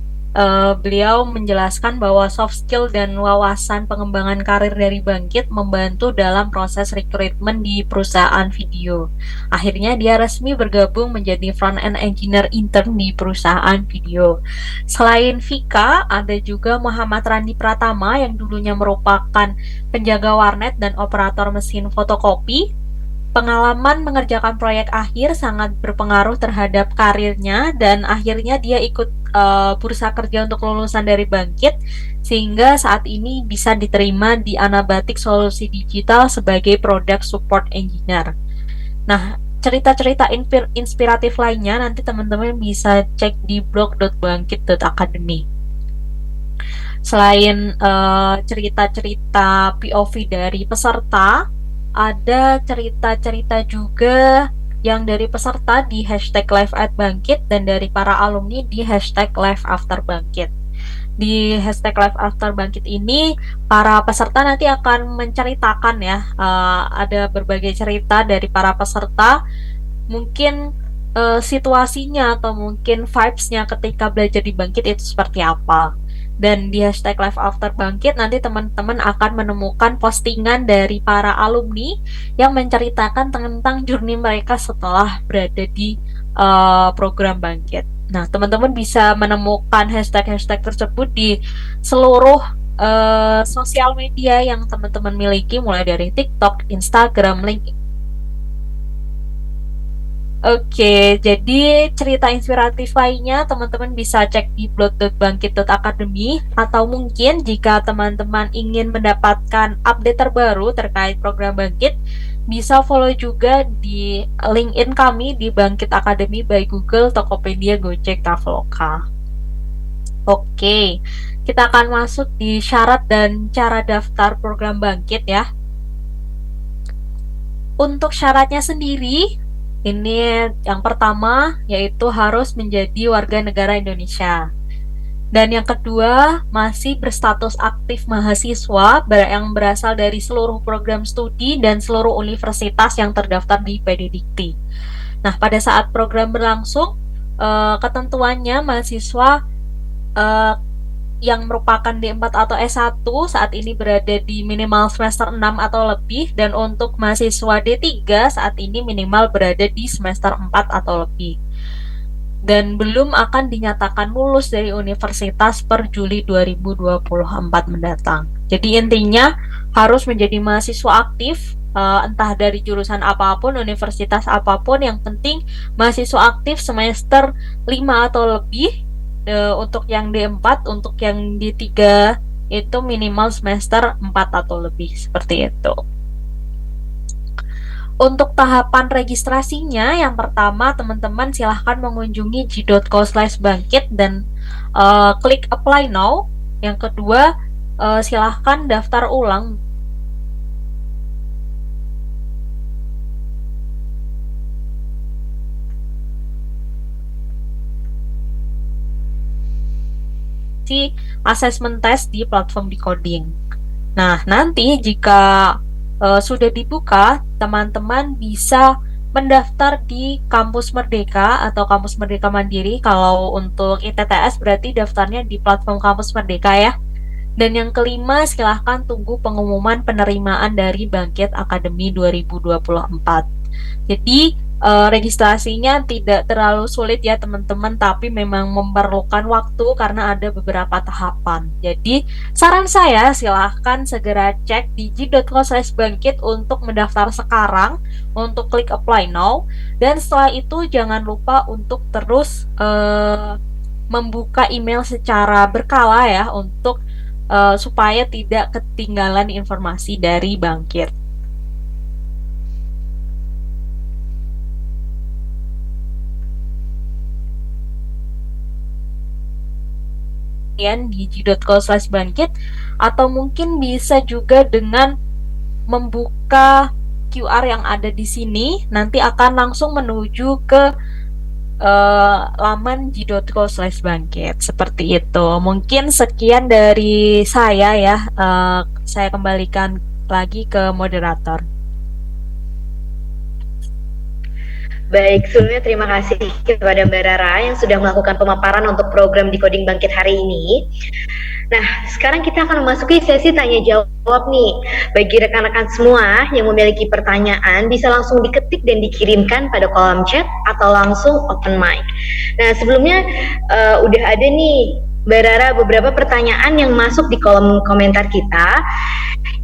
Beliau menjelaskan bahwa soft skill dan wawasan pengembangan karir dari Bangkit membantu dalam proses rekrutmen di perusahaan video. Akhirnya dia resmi bergabung menjadi front-end engineer intern di perusahaan video. Selain Vika, ada juga Muhammad Randi Pratama yang dulunya merupakan penjaga warnet dan operator mesin fotokopi. Pengalaman mengerjakan proyek akhir sangat berpengaruh terhadap karirnya dan akhirnya dia ikut bursa kerja untuk lulusan dari Bangkit sehingga saat ini bisa diterima di Anabatik Solusi Digital sebagai Product Support Engineer. Nah, cerita-cerita inspiratif lainnya nanti teman-teman bisa cek di blog.bangkit.academy. Selain cerita-cerita POV dari peserta, ada cerita-cerita juga yang dari peserta di #live@bangkit dan dari para alumni di #liveafterbangkit. Di #liveafterbangkit ini para peserta nanti akan menceritakan ya, ada berbagai cerita dari para peserta, mungkin situasinya atau mungkin vibes-nya ketika belajar di Bangkit itu seperti apa. Dan di #liveafterbangkit nanti teman-teman akan menemukan postingan dari para alumni yang menceritakan tentang journey mereka setelah berada di program Bangkit. Nah, teman-teman bisa menemukan hashtag-hashtag tersebut di seluruh sosial media yang teman-teman miliki, mulai dari TikTok, Instagram, LinkedIn. Oke, jadi cerita inspiratif lainnya teman-teman bisa cek di blog.bangkit.academy atau mungkin jika teman-teman ingin mendapatkan update terbaru terkait program Bangkit, bisa follow juga di LinkedIn kami di Bangkit Academy by Google, Tokopedia, Gojek, Traveloka. Oke, kita akan masuk di syarat dan cara daftar program Bangkit ya. Untuk syaratnya sendiri, ini yang pertama yaitu harus menjadi warga negara Indonesia. Dan yang kedua, masih berstatus aktif mahasiswa yang berasal dari seluruh program studi dan seluruh universitas yang terdaftar di PD Dikti. Nah, pada saat program berlangsung, ketentuannya mahasiswa yang merupakan D4 atau S1 saat ini berada di minimal semester 6 atau lebih, dan untuk mahasiswa D3 saat ini minimal berada di semester 4 atau lebih. Dan belum akan dinyatakan lulus dari universitas per Juli 2024 mendatang. Jadi intinya harus menjadi mahasiswa aktif entah dari jurusan apapun, universitas apapun, yang penting mahasiswa aktif semester 5 atau lebih. Untuk yang D4, untuk yang D3 itu minimal semester 4 atau lebih, seperti itu. Untuk tahapan registrasinya, yang pertama teman-teman silahkan mengunjungi g.co/bangkit dan klik apply now. Yang kedua, silahkan daftar ulang assessment test di platform Decoding. Nah, nanti jika sudah dibuka, teman-teman bisa mendaftar di Kampus Merdeka atau Kampus Merdeka Mandiri. Kalau untuk ITTS berarti daftarnya di platform Kampus Merdeka ya. Dan yang kelima, silahkan tunggu pengumuman penerimaan dari Bangkit Akademi 2024. Jadi registrasinya tidak terlalu sulit ya teman-teman, tapi memang memerlukan waktu karena ada beberapa tahapan. Jadi saran saya silahkan segera cek di g.co/bangkit untuk mendaftar sekarang, untuk klik apply now, dan setelah itu jangan lupa untuk terus membuka email secara berkala ya, untuk supaya tidak ketinggalan informasi dari Bangkit. Di g.co/bangkit, atau mungkin bisa juga dengan membuka QR yang ada di sini, nanti akan langsung menuju ke laman g.co/bangkit, seperti itu. Mungkin sekian dari saya ya. Saya kembalikan lagi ke moderator. Baik, sebelumnya terima kasih kepada Mbak Rara yang sudah melakukan pemaparan untuk program Decoding Bangkit hari ini. Nah, sekarang kita akan memasuki sesi tanya jawab nih. Bagi rekan-rekan semua yang memiliki pertanyaan, bisa langsung diketik dan dikirimkan pada kolom chat atau langsung open mic. Nah, sebelumnya udah ada nih Mbak Rara beberapa pertanyaan yang masuk di kolom komentar kita.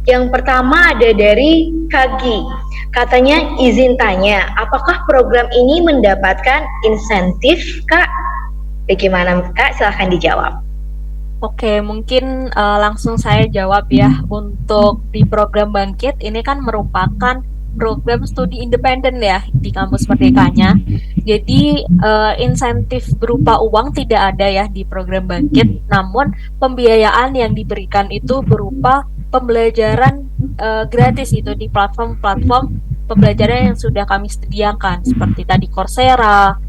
Yang pertama ada dari Kagi. Katanya izin tanya, apakah program ini mendapatkan insentif, Kak? Bagaimana, Kak? Silahkan dijawab. Oke, mungkin langsung saya jawab ya. Untuk di program Bangkit, ini kan merupakan program studi independen ya di kampus Merdekanya. Jadi insentif berupa uang tidak ada ya di program Bangkit, namun pembiayaan yang diberikan itu berupa pembelajaran gratis itu di platform-platform pembelajaran yang sudah kami sediakan, seperti tadi Coursera,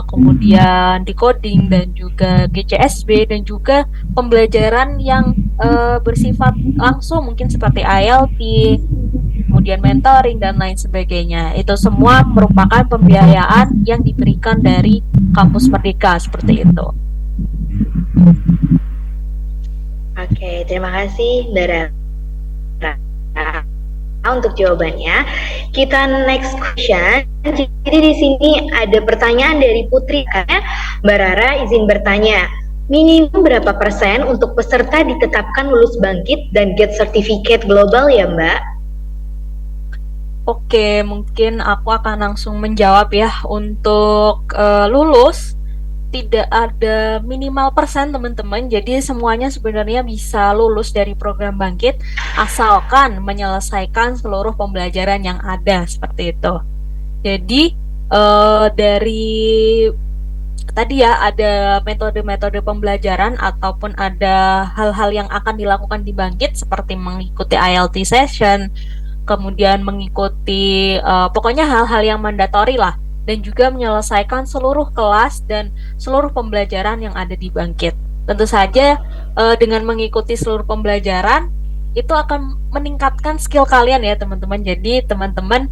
kemudian Decoding, dan juga GCSB, dan juga pembelajaran yang bersifat langsung mungkin seperti ILT, kemudian mentoring dan lain sebagainya. Itu semua merupakan pembiayaan yang diberikan dari Kampus Merdeka, seperti itu. Oke, terima kasih Mbak Rara untuk jawabannya. Kita next question. Jadi di sini ada pertanyaan dari Putri. Mbak Rara izin bertanya, minimum berapa persen untuk peserta ditetapkan lulus Bangkit dan get certificate global ya Mbak? Oke, mungkin aku akan langsung menjawab ya. Untuk lulus tidak ada minimal persen teman-teman, jadi semuanya sebenarnya bisa lulus dari program Bangkit asalkan menyelesaikan seluruh pembelajaran yang ada, seperti itu. Jadi dari tadi ya ada metode-metode pembelajaran ataupun ada hal-hal yang akan dilakukan di Bangkit seperti mengikuti ILT session, kemudian mengikuti pokoknya hal-hal yang mandatori lah, dan juga menyelesaikan seluruh kelas dan seluruh pembelajaran yang ada di Bangkit. Tentu saja dengan mengikuti seluruh pembelajaran itu akan meningkatkan skill kalian ya teman-teman. Jadi teman-teman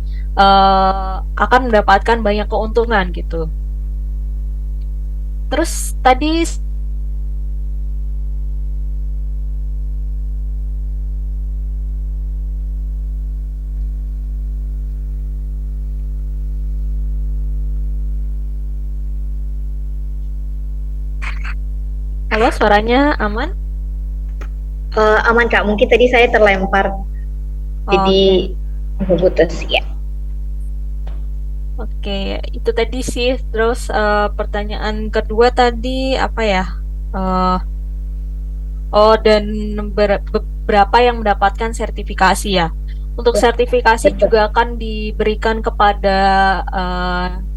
akan mendapatkan banyak keuntungan gitu. Terus tadi halo, suaranya aman? Aman Kak, mungkin tadi saya terlempar. Jadi Putus ya. Oke, itu tadi sih. Terus pertanyaan kedua tadi apa ya? Eh, oh, dan beberapa yang mendapatkan sertifikasi ya. Untuk sertifikasi betul. juga akan diberikan kepada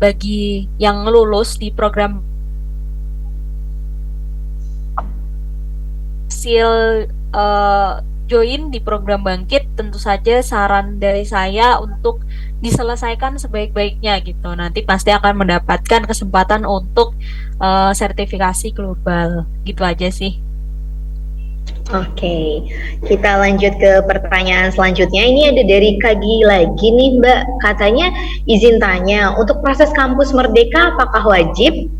bagi yang lulus di program hasil join di program Bangkit. Tentu saja saran dari saya untuk diselesaikan sebaik-baiknya gitu. Nanti pasti akan mendapatkan kesempatan untuk sertifikasi global. Gitu aja sih. Oke, kita lanjut ke pertanyaan selanjutnya. Ini ada dari Kagi lagi nih Mbak. Katanya izin tanya, untuk proses kampus Merdeka apakah wajib?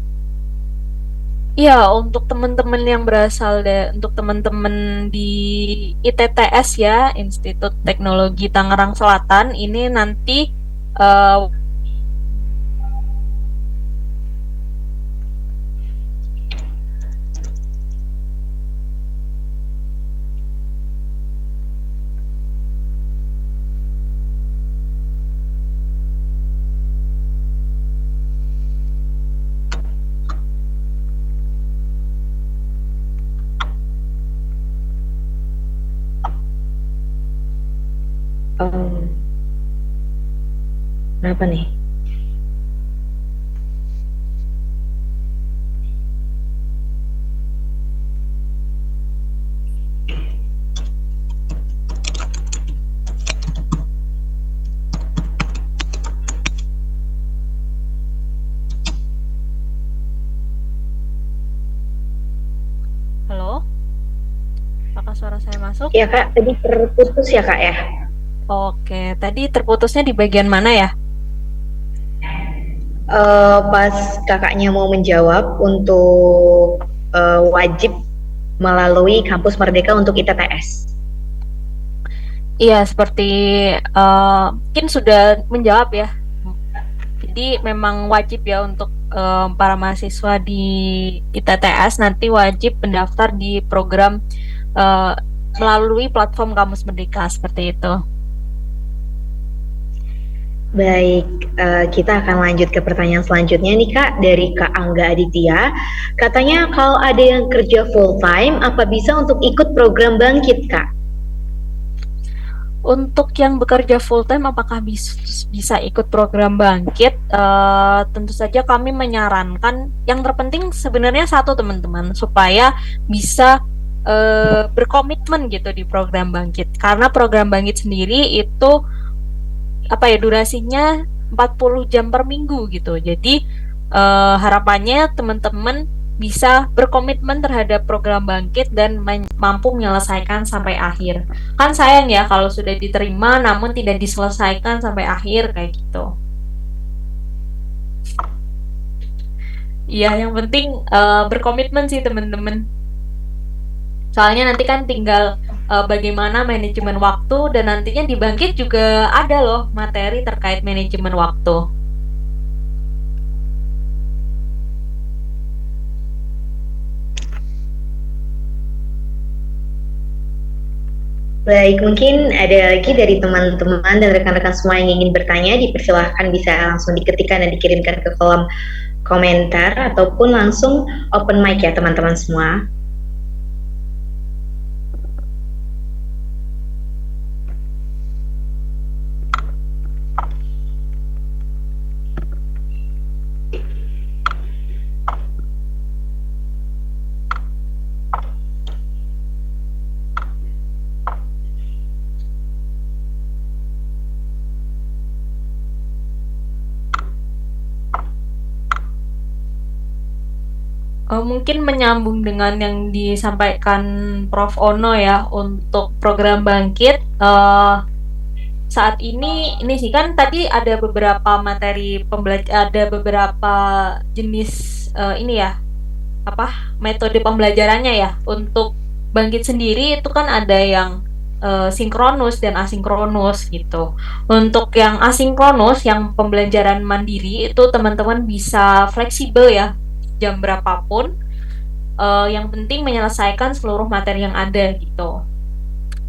Iya, untuk teman-teman yang berasal untuk teman-teman di ITTS ya, Institut Teknologi Tangerang Selatan, ini nanti Kenapa nih? halo? Apakah suara saya masuk? Ya Kak, tadi terputus ya Kak ya? Oke, tadi terputusnya di bagian mana ya? Pas kakaknya mau menjawab untuk wajib melalui kampus Merdeka untuk ITTS. Iya, seperti mungkin sudah menjawab ya. Jadi memang wajib ya untuk para mahasiswa di ITTS nanti wajib mendaftar di program melalui platform Kampus Merdeka seperti itu. Baik, kita akan lanjut ke pertanyaan selanjutnya nih Kak, dari Kak Angga Aditya. Katanya kalau ada yang kerja full time, apa bisa untuk ikut program Bangkit Kak? Untuk yang bekerja full time, apakah bisa ikut program Bangkit? Tentu saja kami menyarankan, yang terpenting sebenarnya satu teman-teman, supaya bisa berkomitmen gitu di program Bangkit. Karena program Bangkit sendiri itu durasinya 40 jam per minggu gitu. Jadi harapannya teman-teman bisa berkomitmen terhadap program Bangkit dan mampu menyelesaikan sampai akhir. Kan sayang ya kalau sudah diterima namun tidak diselesaikan sampai akhir kayak gitu. Iya, yang penting berkomitmen sih teman-teman. Soalnya nanti kan tinggal bagaimana manajemen waktu, dan nantinya di Bangkit juga ada loh materi terkait manajemen waktu. Baik, mungkin ada lagi dari teman-teman dan rekan-rekan semua yang ingin bertanya, dipersilahkan bisa langsung diketikkan dan dikirimkan ke kolom komentar ataupun langsung open mic ya teman-teman semua. Mungkin menyambung dengan yang disampaikan Prof. Ono ya untuk program Bangkit. Saat ini sih kan tadi ada beberapa materi ada beberapa jenis metode pembelajarannya ya. Untuk Bangkit sendiri itu kan ada yang sinkronus dan asinkronus gitu. Untuk yang asinkronus, yang pembelajaran mandiri itu teman-teman bisa fleksibel ya, jam berapapun, yang penting menyelesaikan seluruh materi yang ada gitu.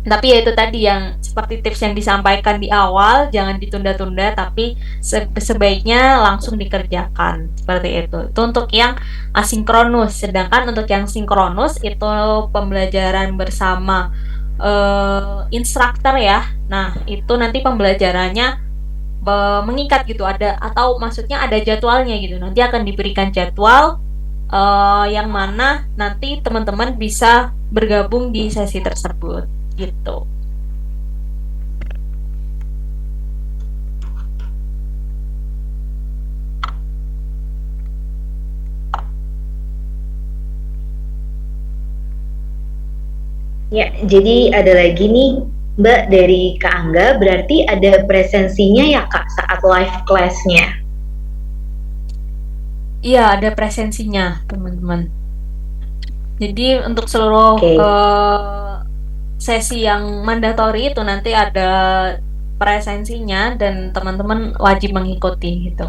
Tapi ya itu tadi yang seperti tips yang disampaikan di awal, jangan ditunda-tunda, tapi sebaiknya langsung dikerjakan seperti itu. Itu untuk yang asinkronus. Sedangkan untuk yang sinkronus itu pembelajaran bersama instruktur ya. Nah, itu nanti pembelajarannya mengikat gitu, ada atau maksudnya ada jadwalnya gitu. Nanti akan diberikan jadwal yang mana nanti teman-teman bisa bergabung di sesi tersebut gitu. Ya, jadi ada lagi nih Mbak dari Kak Angga, berarti ada presensinya ya Kak saat live class-nya? Iya, ada presensinya teman-teman. Jadi untuk seluruh sesi yang mandatori itu nanti ada presensinya dan teman-teman wajib mengikuti gitu.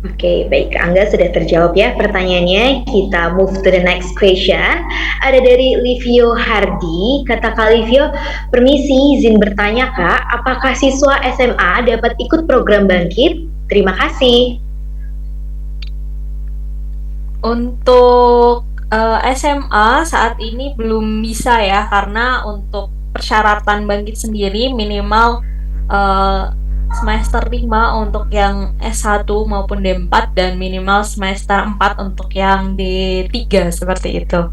Oke, baik Kak Angga sudah terjawab ya pertanyaannya. Kita move to the next question. Ada dari Livio Hardi. Kata Kak Livio, permisi izin bertanya Kak, apakah siswa SMA dapat ikut program Bangkit? Terima kasih. Untuk SMA saat ini belum bisa ya, karena untuk persyaratan Bangkit sendiri minimal semester 5 untuk yang S1 maupun D4 dan minimal semester 4 untuk yang D3 seperti itu.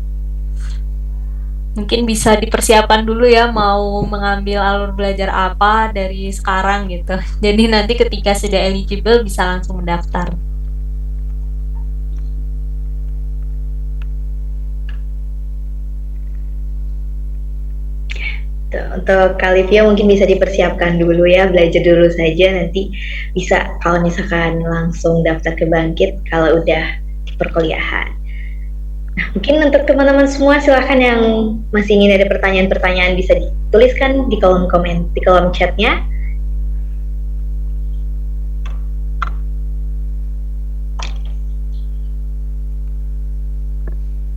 Mungkin bisa dipersiapkan dulu ya mau mengambil alur belajar apa dari sekarang gitu. Jadi nanti ketika sudah eligible bisa langsung mendaftar. Untuk Kalivia mungkin bisa dipersiapkan dulu ya, belajar dulu saja, nanti bisa kalau misalkan langsung daftar ke Bangkit kalau udah di perkuliahan. Nah, mungkin untuk teman-teman semua silahkan yang masih ingin ada pertanyaan-pertanyaan bisa dituliskan di kolom komen, di kolom chatnya.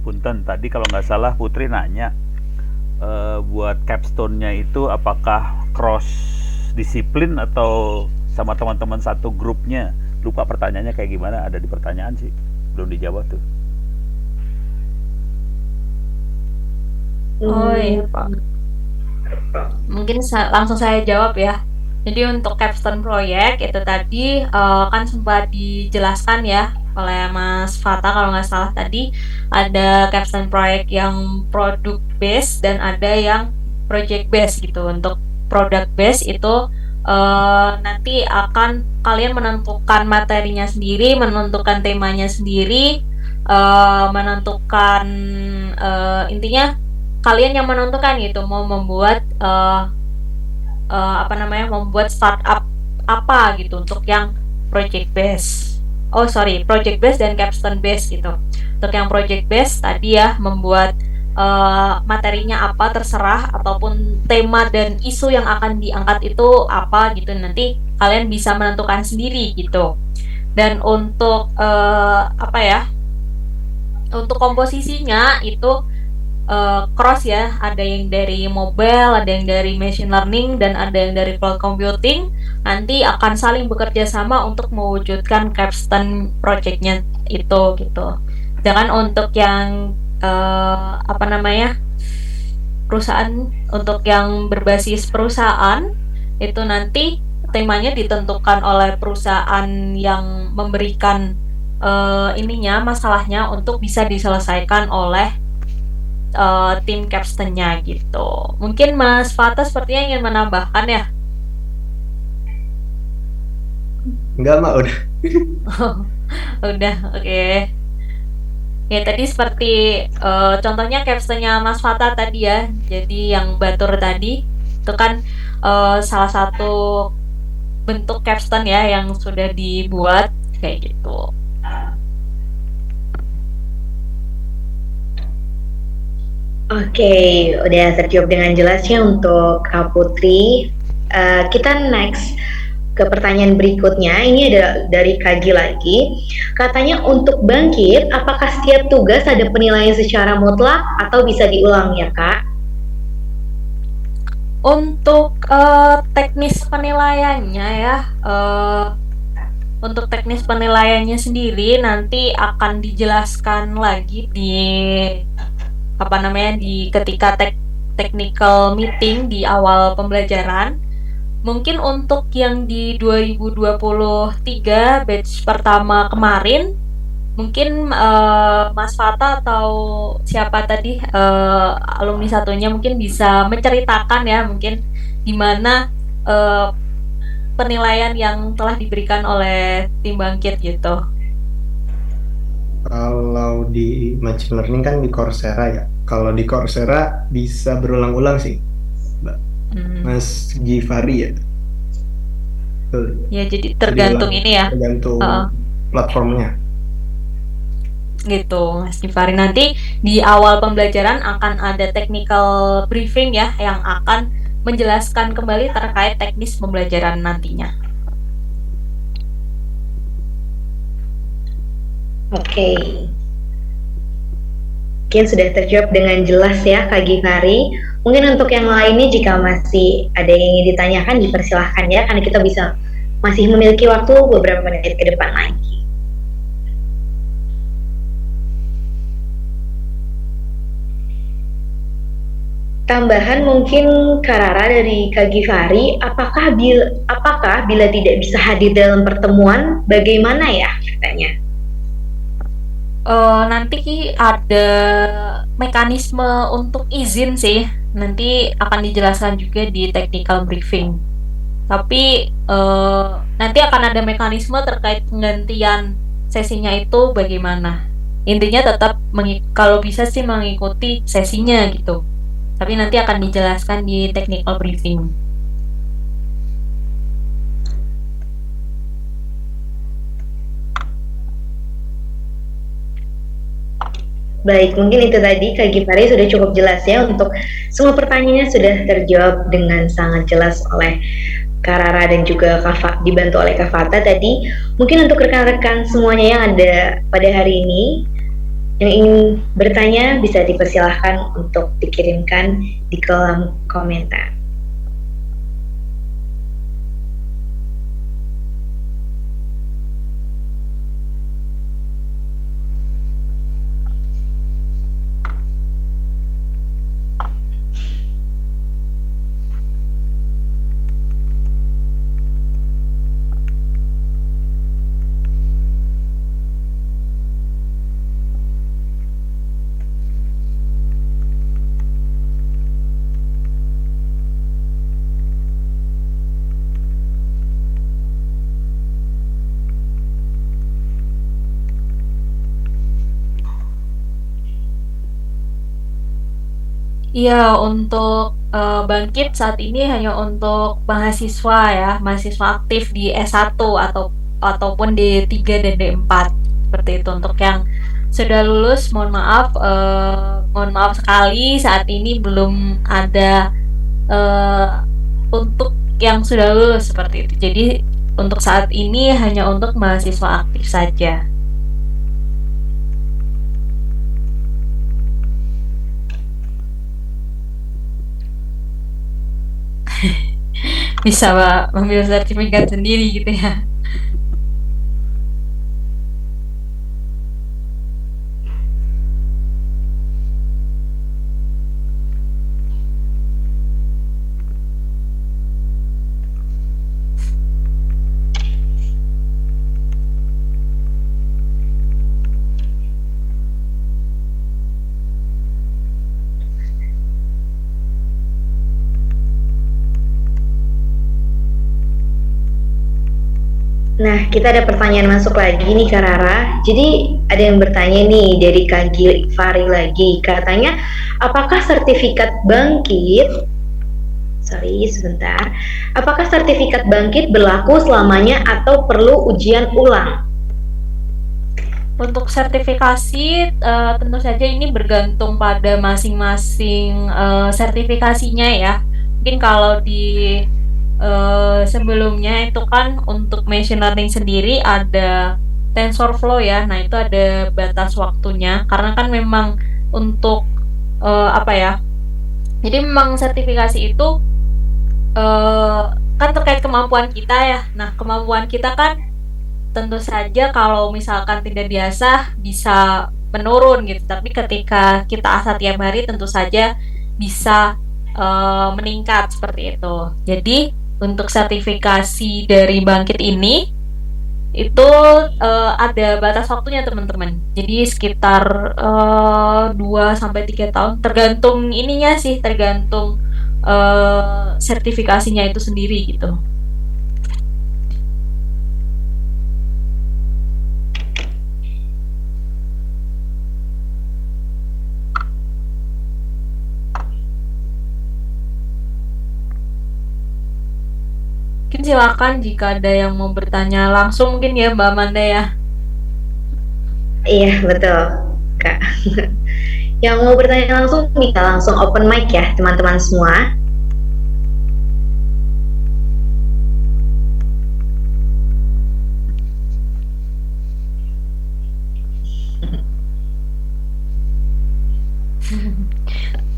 Punten, tadi kalau nggak salah Putri nanya buat capstone-nya itu apakah cross disiplin atau sama teman-teman satu grupnya. Lupa pertanyaannya kayak gimana, ada di pertanyaan sih, belum dijawab tuh. Oh iya Pak, mungkin langsung saya jawab ya. Jadi untuk capstone proyek itu tadi kan sempat dijelaskan ya oleh Mas Fata kalau nggak salah tadi, ada capstone proyek yang product based dan ada yang project based gitu. Untuk product based itu nanti akan kalian menentukan materinya sendiri, menentukan temanya sendiri, menentukan intinya kalian yang menentukan gitu mau membuat membuat startup apa gitu untuk yang project base. Project base dan capstone base gitu. Untuk yang project base tadi ya membuat materinya apa terserah, ataupun tema dan isu yang akan diangkat itu apa gitu, nanti kalian bisa menentukan sendiri gitu. Dan untuk untuk komposisinya itu cross ya, ada yang dari mobile, ada yang dari machine learning, dan ada yang dari cloud computing. Nanti akan saling bekerja sama untuk mewujudkan capstone project-nya itu gitu. Jangan untuk yang perusahaan, untuk yang berbasis perusahaan itu nanti temanya ditentukan oleh perusahaan yang memberikan masalahnya untuk bisa diselesaikan oleh tim capstone-nya gitu. Mungkin Mas Fata sepertinya ingin menambahkan ya? Enggak, Mak, udah. Udah, oke. Ya tadi seperti contohnya capstone-nya Mas Fata tadi ya. Jadi yang Batur tadi itu kan salah satu bentuk capstone ya yang sudah dibuat kayak gitu. Oke, udah terjawab dengan jelasnya untuk Kak Putri. Kita next ke pertanyaan berikutnya. Ini ada dari Kagi lagi. Katanya untuk Bangkit, apakah setiap tugas ada penilaian secara mutlak atau bisa diulang ya Kak? Untuk teknis penilaiannya ya, untuk teknis penilaiannya sendiri nanti akan dijelaskan lagi di di ketika technical meeting di awal pembelajaran. Mungkin untuk yang di 2023 batch pertama kemarin, mungkin Mas Fata atau siapa tadi alumni satunya mungkin bisa menceritakan ya mungkin gimana penilaian yang telah diberikan oleh tim Bangkit gitu. Kalau di machine learning kan di Coursera ya. Kalau di Coursera bisa berulang-ulang sih, Mbak. Mas Givari ya. Betul. Ya jadi tergantung ini ya. Tergantung platformnya. Gitu Mas Givari, nanti di awal pembelajaran akan ada technical briefing ya yang akan menjelaskan kembali terkait teknis pembelajaran nantinya. Oke. Mungkin sudah terjawab dengan jelas ya Kak Givari. Mungkin untuk yang lainnya jika masih ada yang ingin ditanyakan dipersilahkan ya, karena kita masih memiliki waktu beberapa menit ke depan lagi. Tambahan mungkin Karara dari Kak Givari, apakah bila tidak bisa hadir dalam pertemuan, bagaimana ya katanya? Nanti ada mekanisme untuk izin sih, nanti akan dijelaskan juga di technical briefing. Tapi nanti akan ada mekanisme terkait penggantian sesinya itu bagaimana. Intinya tetap kalau bisa sih mengikuti sesinya gitu. Tapi nanti akan dijelaskan di technical briefing. Baik, mungkin itu tadi Kak Givari sudah cukup jelas ya, untuk semua pertanyaannya sudah terjawab dengan sangat jelas oleh Karara dan juga dibantu oleh Kak Fata tadi. Mungkin untuk rekan-rekan semuanya yang ada pada hari ini yang ingin bertanya bisa dipersilahkan untuk dikirimkan di kolom komentar. Iya, untuk Bangkit saat ini hanya untuk mahasiswa ya, mahasiswa aktif di S1 ataupun D3 dan D4. Seperti itu. Untuk yang sudah lulus, mohon maaf sekali saat ini belum ada untuk yang sudah lulus seperti itu. Jadi untuk saat ini hanya untuk mahasiswa aktif saja. Bisa mengambil sertifikat sendiri gitu ya. Nah, kita ada pertanyaan masuk lagi nih Kak Rara. Jadi ada yang bertanya nih dari Kak Givari lagi. Katanya, apakah sertifikat Bangkit apakah sertifikat Bangkit berlaku selamanya atau perlu ujian ulang? Untuk sertifikasi tentu saja ini bergantung pada masing-masing sertifikasinya ya. Mungkin kalau di sebelumnya itu kan untuk machine learning sendiri ada TensorFlow ya. Nah, itu ada batas waktunya karena kan memang untuk Jadi memang sertifikasi itu kan terkait kemampuan kita ya. Nah, kemampuan kita kan tentu saja kalau misalkan tidak biasa bisa menurun gitu. Tapi ketika kita asah tiap hari tentu saja bisa meningkat seperti itu. Jadi untuk sertifikasi dari Bangkit ini itu ada batas waktunya teman-teman. Jadi sekitar 2 sampai 3 tahun tergantung ininya sih, tergantung sertifikasinya itu sendiri gitu. Mungkin silakan jika ada yang mau bertanya langsung mungkin ya Mbak Amanda ya. Iya, betul, Kak. Yang mau bertanya langsung bisa langsung open mic ya, teman-teman semua.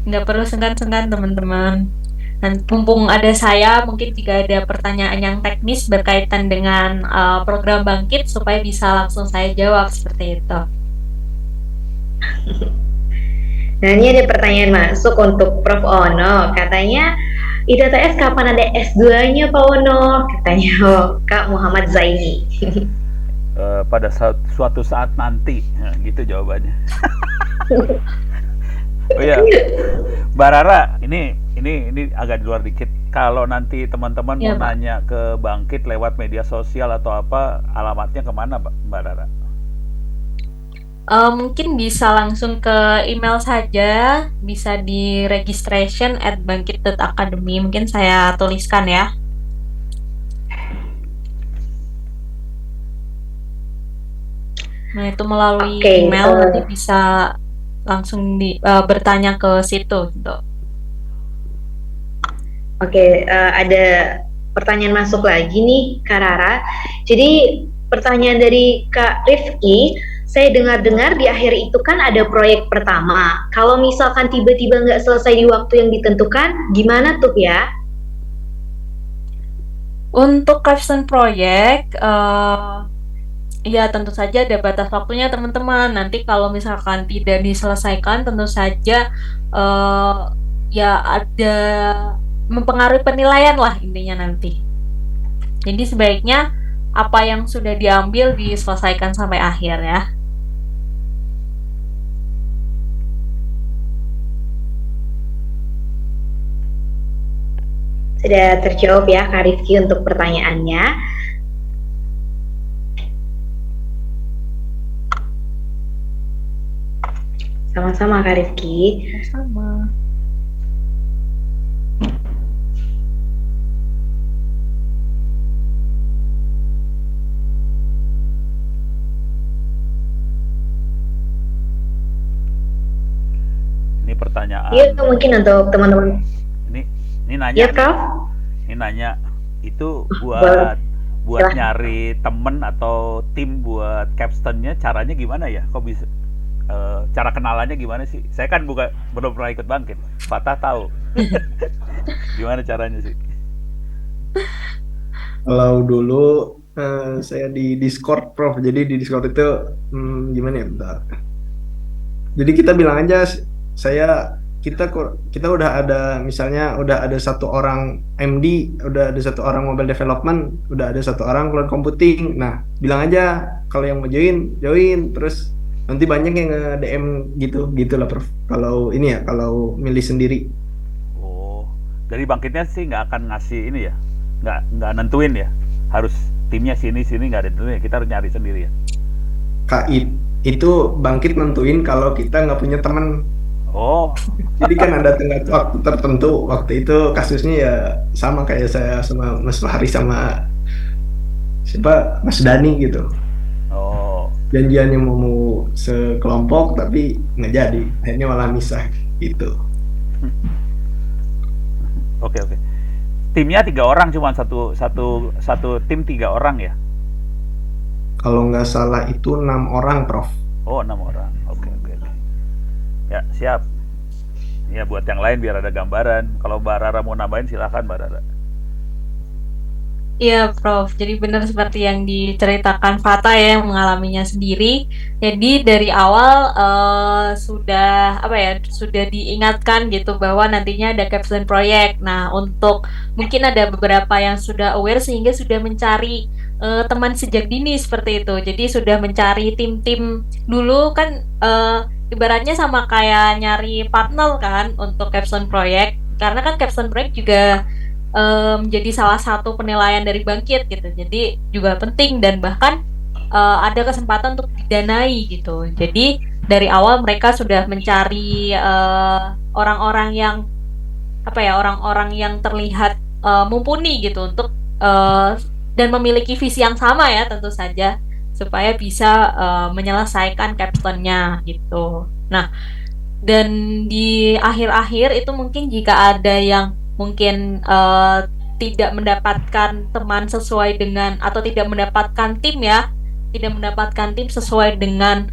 Nggak perlu senggan-senggan teman-teman. Dan mumpung ada saya, mungkin jika ada pertanyaan yang teknis berkaitan dengan program Bangkit supaya bisa langsung saya jawab seperti itu. Nah, ini ada pertanyaan masuk untuk Prof. Ono. Katanya, ITTS kapan ada S2-nya Pak Ono? Katanya Kak Muhammad Zaini. Pada suatu saat nanti, nah, gitu jawabannya. Oh iya, Mbak Rara, ini agak di luar dikit. Kalau nanti teman-teman Ya, mau Pak. nanya ke Bangkit lewat media sosial atau apa, alamatnya kemana, Mbak Rara? Mungkin bisa langsung ke email saja, bisa di registration@bangkit.academy. Mungkin saya tuliskan ya. Nah, itu melalui Oke, email nanti bisa langsung bertanya ke situ gitu. Oke, ada pertanyaan masuk lagi nih, Kak Rara. Jadi pertanyaan dari Kak Rifki, saya dengar-dengar di akhir itu kan ada proyek pertama. Kalau misalkan tiba-tiba nggak selesai di waktu yang ditentukan, gimana tuh ya? Untuk capstone project, ya tentu saja ada batas waktunya teman-teman. Nanti kalau misalkan tidak diselesaikan, tentu saja ya ada mempengaruhi penilaian lah intinya nanti. Jadi sebaiknya apa yang sudah diambil diselesaikan sampai akhir ya. Sudah terjawab ya Kak Rifki untuk pertanyaannya. Sama-sama Kak Rifki. Sama. Ini pertanyaan. Iya, mungkin untuk teman-teman. Ini nanya. Iya, Prof. Ini nanya, itu Boleh. buat Silahkan. nyari temen atau tim buat capstone-nya caranya gimana ya? Kok bisa cara kenalannya gimana sih? Saya kan belum pernah ikut Bangkit. Fatah tahu. Gimana caranya sih? Kalau dulu saya di Discord, Prof. Jadi di Discord itu gimana ya? Bentar. Jadi kita bilang aja kita udah ada, misalnya udah ada satu orang MD, udah ada satu orang mobile development, udah ada satu orang cloud computing. Nah, bilang aja kalau yang mau join, terus nanti banyak yang nge-DM gitulah Prof. Kalau ini ya, kalau milih sendiri. Oh, dari Bangkitnya sih nggak akan ngasih ini ya, nggak nentuin ya, harus timnya sini nggak ada nentuin ya, kita harus nyari sendiri ya. Itu Bangkit nentuin kalau kita nggak punya teman. Oh, Jadi kan ada tenggat waktu tertentu. Waktu itu kasusnya ya sama kayak saya sama Mas Fahri sama siapa, Mas Dani gitu. oh, Janjiannya mau sekelompok tapi nggak jadi. Akhirnya malah misah gitu. oke. Timnya 3 orang, cuma satu tim 3 orang ya? Kalau nggak salah itu 6 orang, Prof. Oh, 6 orang. Oke. Ya, siap. Ya, buat yang lain biar ada gambaran. Kalau Mbak Rara mau nambahin, silakan Mbak Rara. Iya, Prof. Jadi benar seperti yang diceritakan Fata ya, yang mengalaminya sendiri. Jadi dari awal sudah apa ya, sudah diingatkan gitu bahwa nantinya ada capstone proyek. Nah, untuk mungkin ada beberapa yang sudah aware sehingga sudah mencari teman sejak dini seperti itu. Jadi sudah mencari tim-tim dulu kan ibaratnya sama kayak nyari partner kan untuk capstone proyek. Karena kan capstone proyek juga menjadi salah satu penilaian dari Bangkit gitu. Jadi juga penting dan bahkan ada kesempatan untuk didanai gitu. Jadi dari awal mereka sudah mencari orang-orang yang apa ya, orang-orang yang terlihat mumpuni gitu untuk dan memiliki visi yang sama ya tentu saja supaya bisa menyelesaikan capstone-nya gitu. Nah, dan di akhir-akhir itu mungkin jika ada yang mungkin tidak mendapatkan teman sesuai dengan atau tidak mendapatkan tim ya, tidak mendapatkan tim sesuai dengan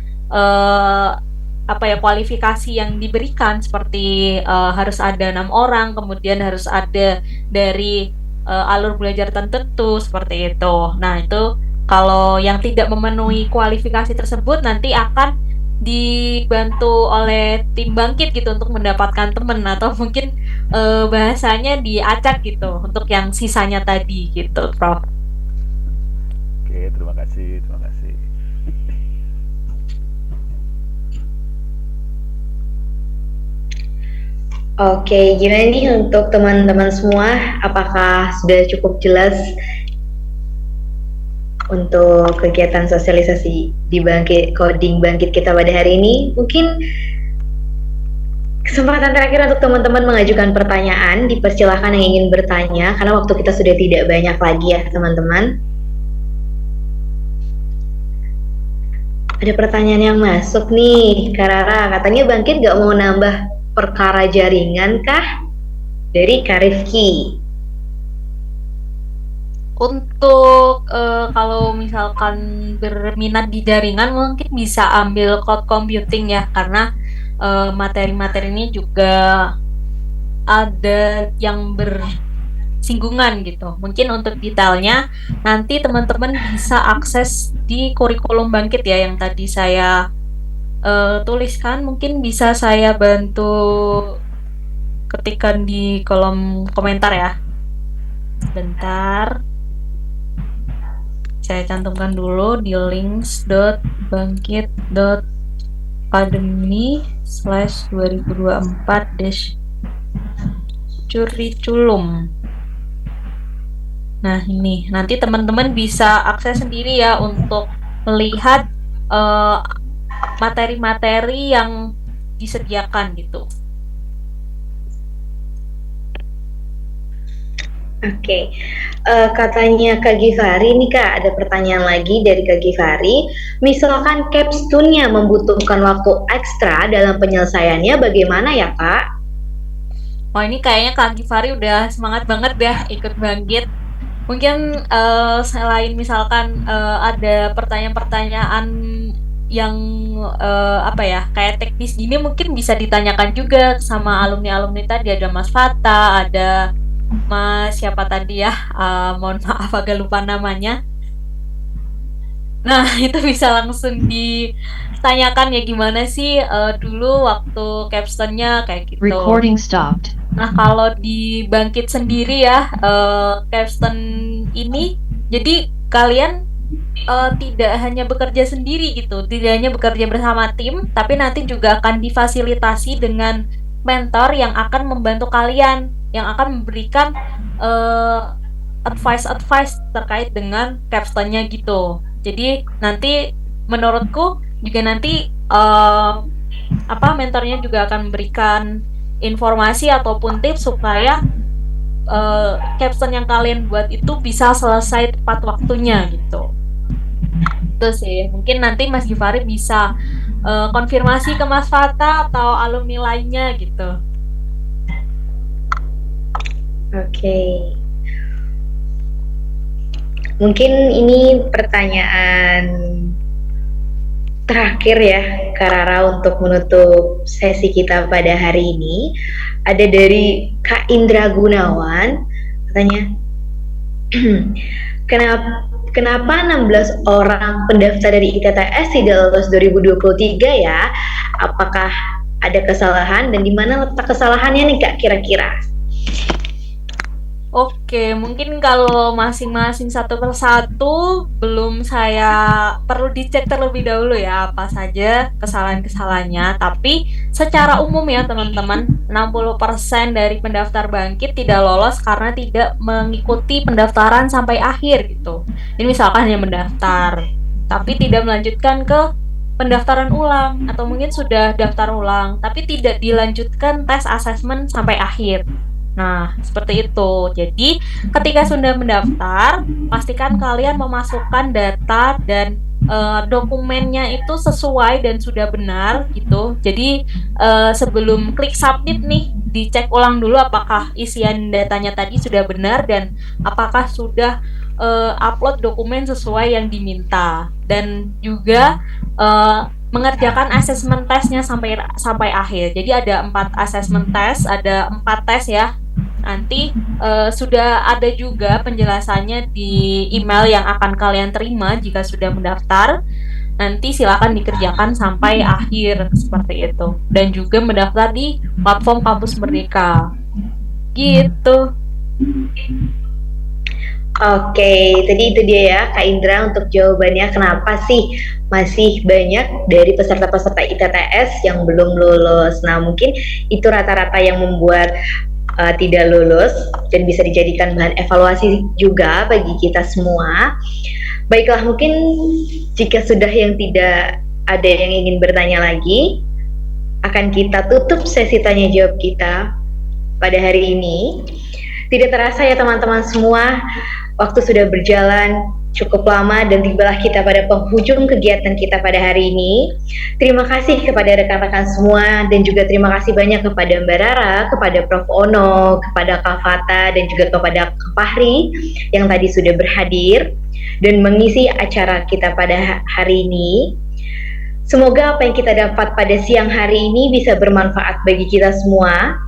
apa ya, kualifikasi yang diberikan seperti harus ada 6 orang, kemudian harus ada dari alur belajar tertentu seperti itu. Nah, itu kalau yang tidak memenuhi kualifikasi tersebut nanti akan dibantu oleh tim Bangkit gitu untuk mendapatkan teman atau mungkin bahasanya diacak gitu untuk yang sisanya tadi gitu, Prof. Oke, terima kasih, terima kasih. Oke, gimana nih untuk teman-teman semua? Apakah sudah cukup jelas untuk kegiatan sosialisasi di Bangkit Coding Bangkit kita pada hari ini? Mungkin kesempatan terakhir untuk teman-teman mengajukan pertanyaan, dipersilahkan yang ingin bertanya karena waktu kita sudah tidak banyak lagi ya teman-teman. Ada pertanyaan yang masuk nih, Kak Rara, katanya Bangkit gak mau nambah perkara jaringan kah? Dari Kak Rifki. Untuk kalau misalkan berminat di jaringan mungkin bisa ambil cloud computing ya, karena materi-materi ini juga ada yang bersinggungan gitu. Mungkin untuk detailnya nanti teman-teman bisa akses di kurikulum Bangkit ya yang tadi saya tuliskan. Mungkin bisa saya bantu ketikkan di kolom komentar ya. Bentar. Saya cantumkan dulu di links.bangkit.academy/2024-curriculum. Nah, ini nanti teman-teman bisa akses sendiri ya untuk melihat materi-materi yang disediakan gitu. Oke, katanya Kak Givari nih Kak, ada pertanyaan lagi dari Kak Givari. Misalkan capstone-nya membutuhkan waktu ekstra dalam penyelesaiannya, bagaimana ya Kak? Oh, ini kayaknya Kak Givari udah semangat banget ya ikut Bangkit. Mungkin selain misalkan ada pertanyaan-pertanyaan yang apa ya, kayak teknis gini mungkin bisa ditanyakan juga sama alumni-alumni tadi. Ada Mas Fata, ada Mas siapa tadi ya, mohon maaf agak lupa namanya. Nah, itu bisa langsung ditanyakan ya gimana sih dulu waktu capstone-nya kayak gitu. Recording stopped. Nah, kalau di Bangkit sendiri ya, capstone ini, jadi kalian tidak hanya bekerja sendiri gitu, tidak hanya bekerja bersama tim, tapi nanti juga akan difasilitasi dengan mentor yang akan membantu kalian, yang akan memberikan advice terkait dengan capstone-nya gitu. Jadi nanti menurutku juga nanti mentornya juga akan memberikan informasi ataupun tips supaya capstone yang kalian buat itu bisa selesai tepat waktunya gitu. Itu sih, mungkin nanti Mas Givari bisa konfirmasi ke Mas Fata atau alumni lainnya gitu. Oke. Mungkin ini pertanyaan terakhir ya Kak Rara untuk menutup sesi kita pada hari ini. Ada dari Kak Indra Gunawan, katanya Kenapa 16 orang pendaftar dari ITTS tidak lolos 2023 ya? Apakah ada kesalahan dan di mana letak kesalahannya nih Kak kira-kira? Oke, mungkin kalau masing-masing satu persatu belum saya perlu dicek terlebih dahulu ya apa saja kesalahan-kesalahannya. Tapi secara umum ya teman-teman, 60% dari pendaftar Bangkit tidak lolos karena tidak mengikuti pendaftaran sampai akhir gitu. Ini misalkan yang mendaftar, tapi tidak melanjutkan ke pendaftaran ulang atau mungkin sudah daftar ulang tapi tidak dilanjutkan tes asesmen sampai akhir. Nah, seperti itu. Jadi, ketika sudah mendaftar, pastikan kalian memasukkan data dan dokumennya itu sesuai dan sudah benar gitu. Jadi, sebelum klik submit nih, dicek ulang dulu apakah isian datanya tadi sudah benar dan apakah sudah upload dokumen sesuai yang diminta. Dan juga mengerjakan asesmen tesnya sampai akhir. Jadi ada 4 asesmen tes, ada 4 tes ya. Nanti sudah ada juga penjelasannya di email yang akan kalian terima jika sudah mendaftar. Nanti silakan dikerjakan sampai akhir seperti itu. Dan juga mendaftar di platform Kampus Merdeka. Gitu. Oke, tadi itu dia ya Kak Indra untuk jawabannya kenapa sih masih banyak dari peserta-peserta ITTS yang belum lulus. Nah, mungkin itu rata-rata yang membuat tidak lulus dan bisa dijadikan bahan evaluasi juga bagi kita semua. Baiklah, mungkin jika sudah yang tidak ada yang ingin bertanya lagi, akan kita tutup sesi tanya jawab kita pada hari ini. Tidak terasa ya teman-teman semua, waktu sudah berjalan cukup lama dan tibalah kita pada penghujung kegiatan kita pada hari ini. Terima kasih kepada rekan-rekan semua dan juga terima kasih banyak kepada Mbak Rara, kepada Prof. Ono, kepada Kak Fata dan juga kepada Kak Fahri yang tadi sudah berhadir dan mengisi acara kita pada hari ini. Semoga apa yang kita dapat pada siang hari ini bisa bermanfaat bagi kita semua.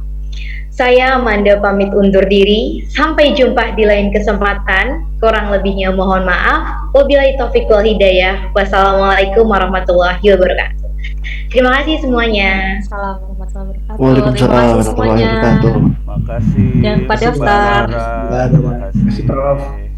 Saya Amanda pamit undur diri. Sampai jumpa di lain kesempatan. Kurang lebihnya mohon maaf. Wabillahi taufiq wal hidayah. Wassalamualaikum warahmatullahi wabarakatuh. Terima kasih semuanya. Assalamualaikum warahmatullahi wabarakatuh. Waalaikumsalam Terima kasih warahmatullahi semuanya. wabarakatuh. Makasih. Jangan lupa daftar. Terima kasih. Terima kasih Prof.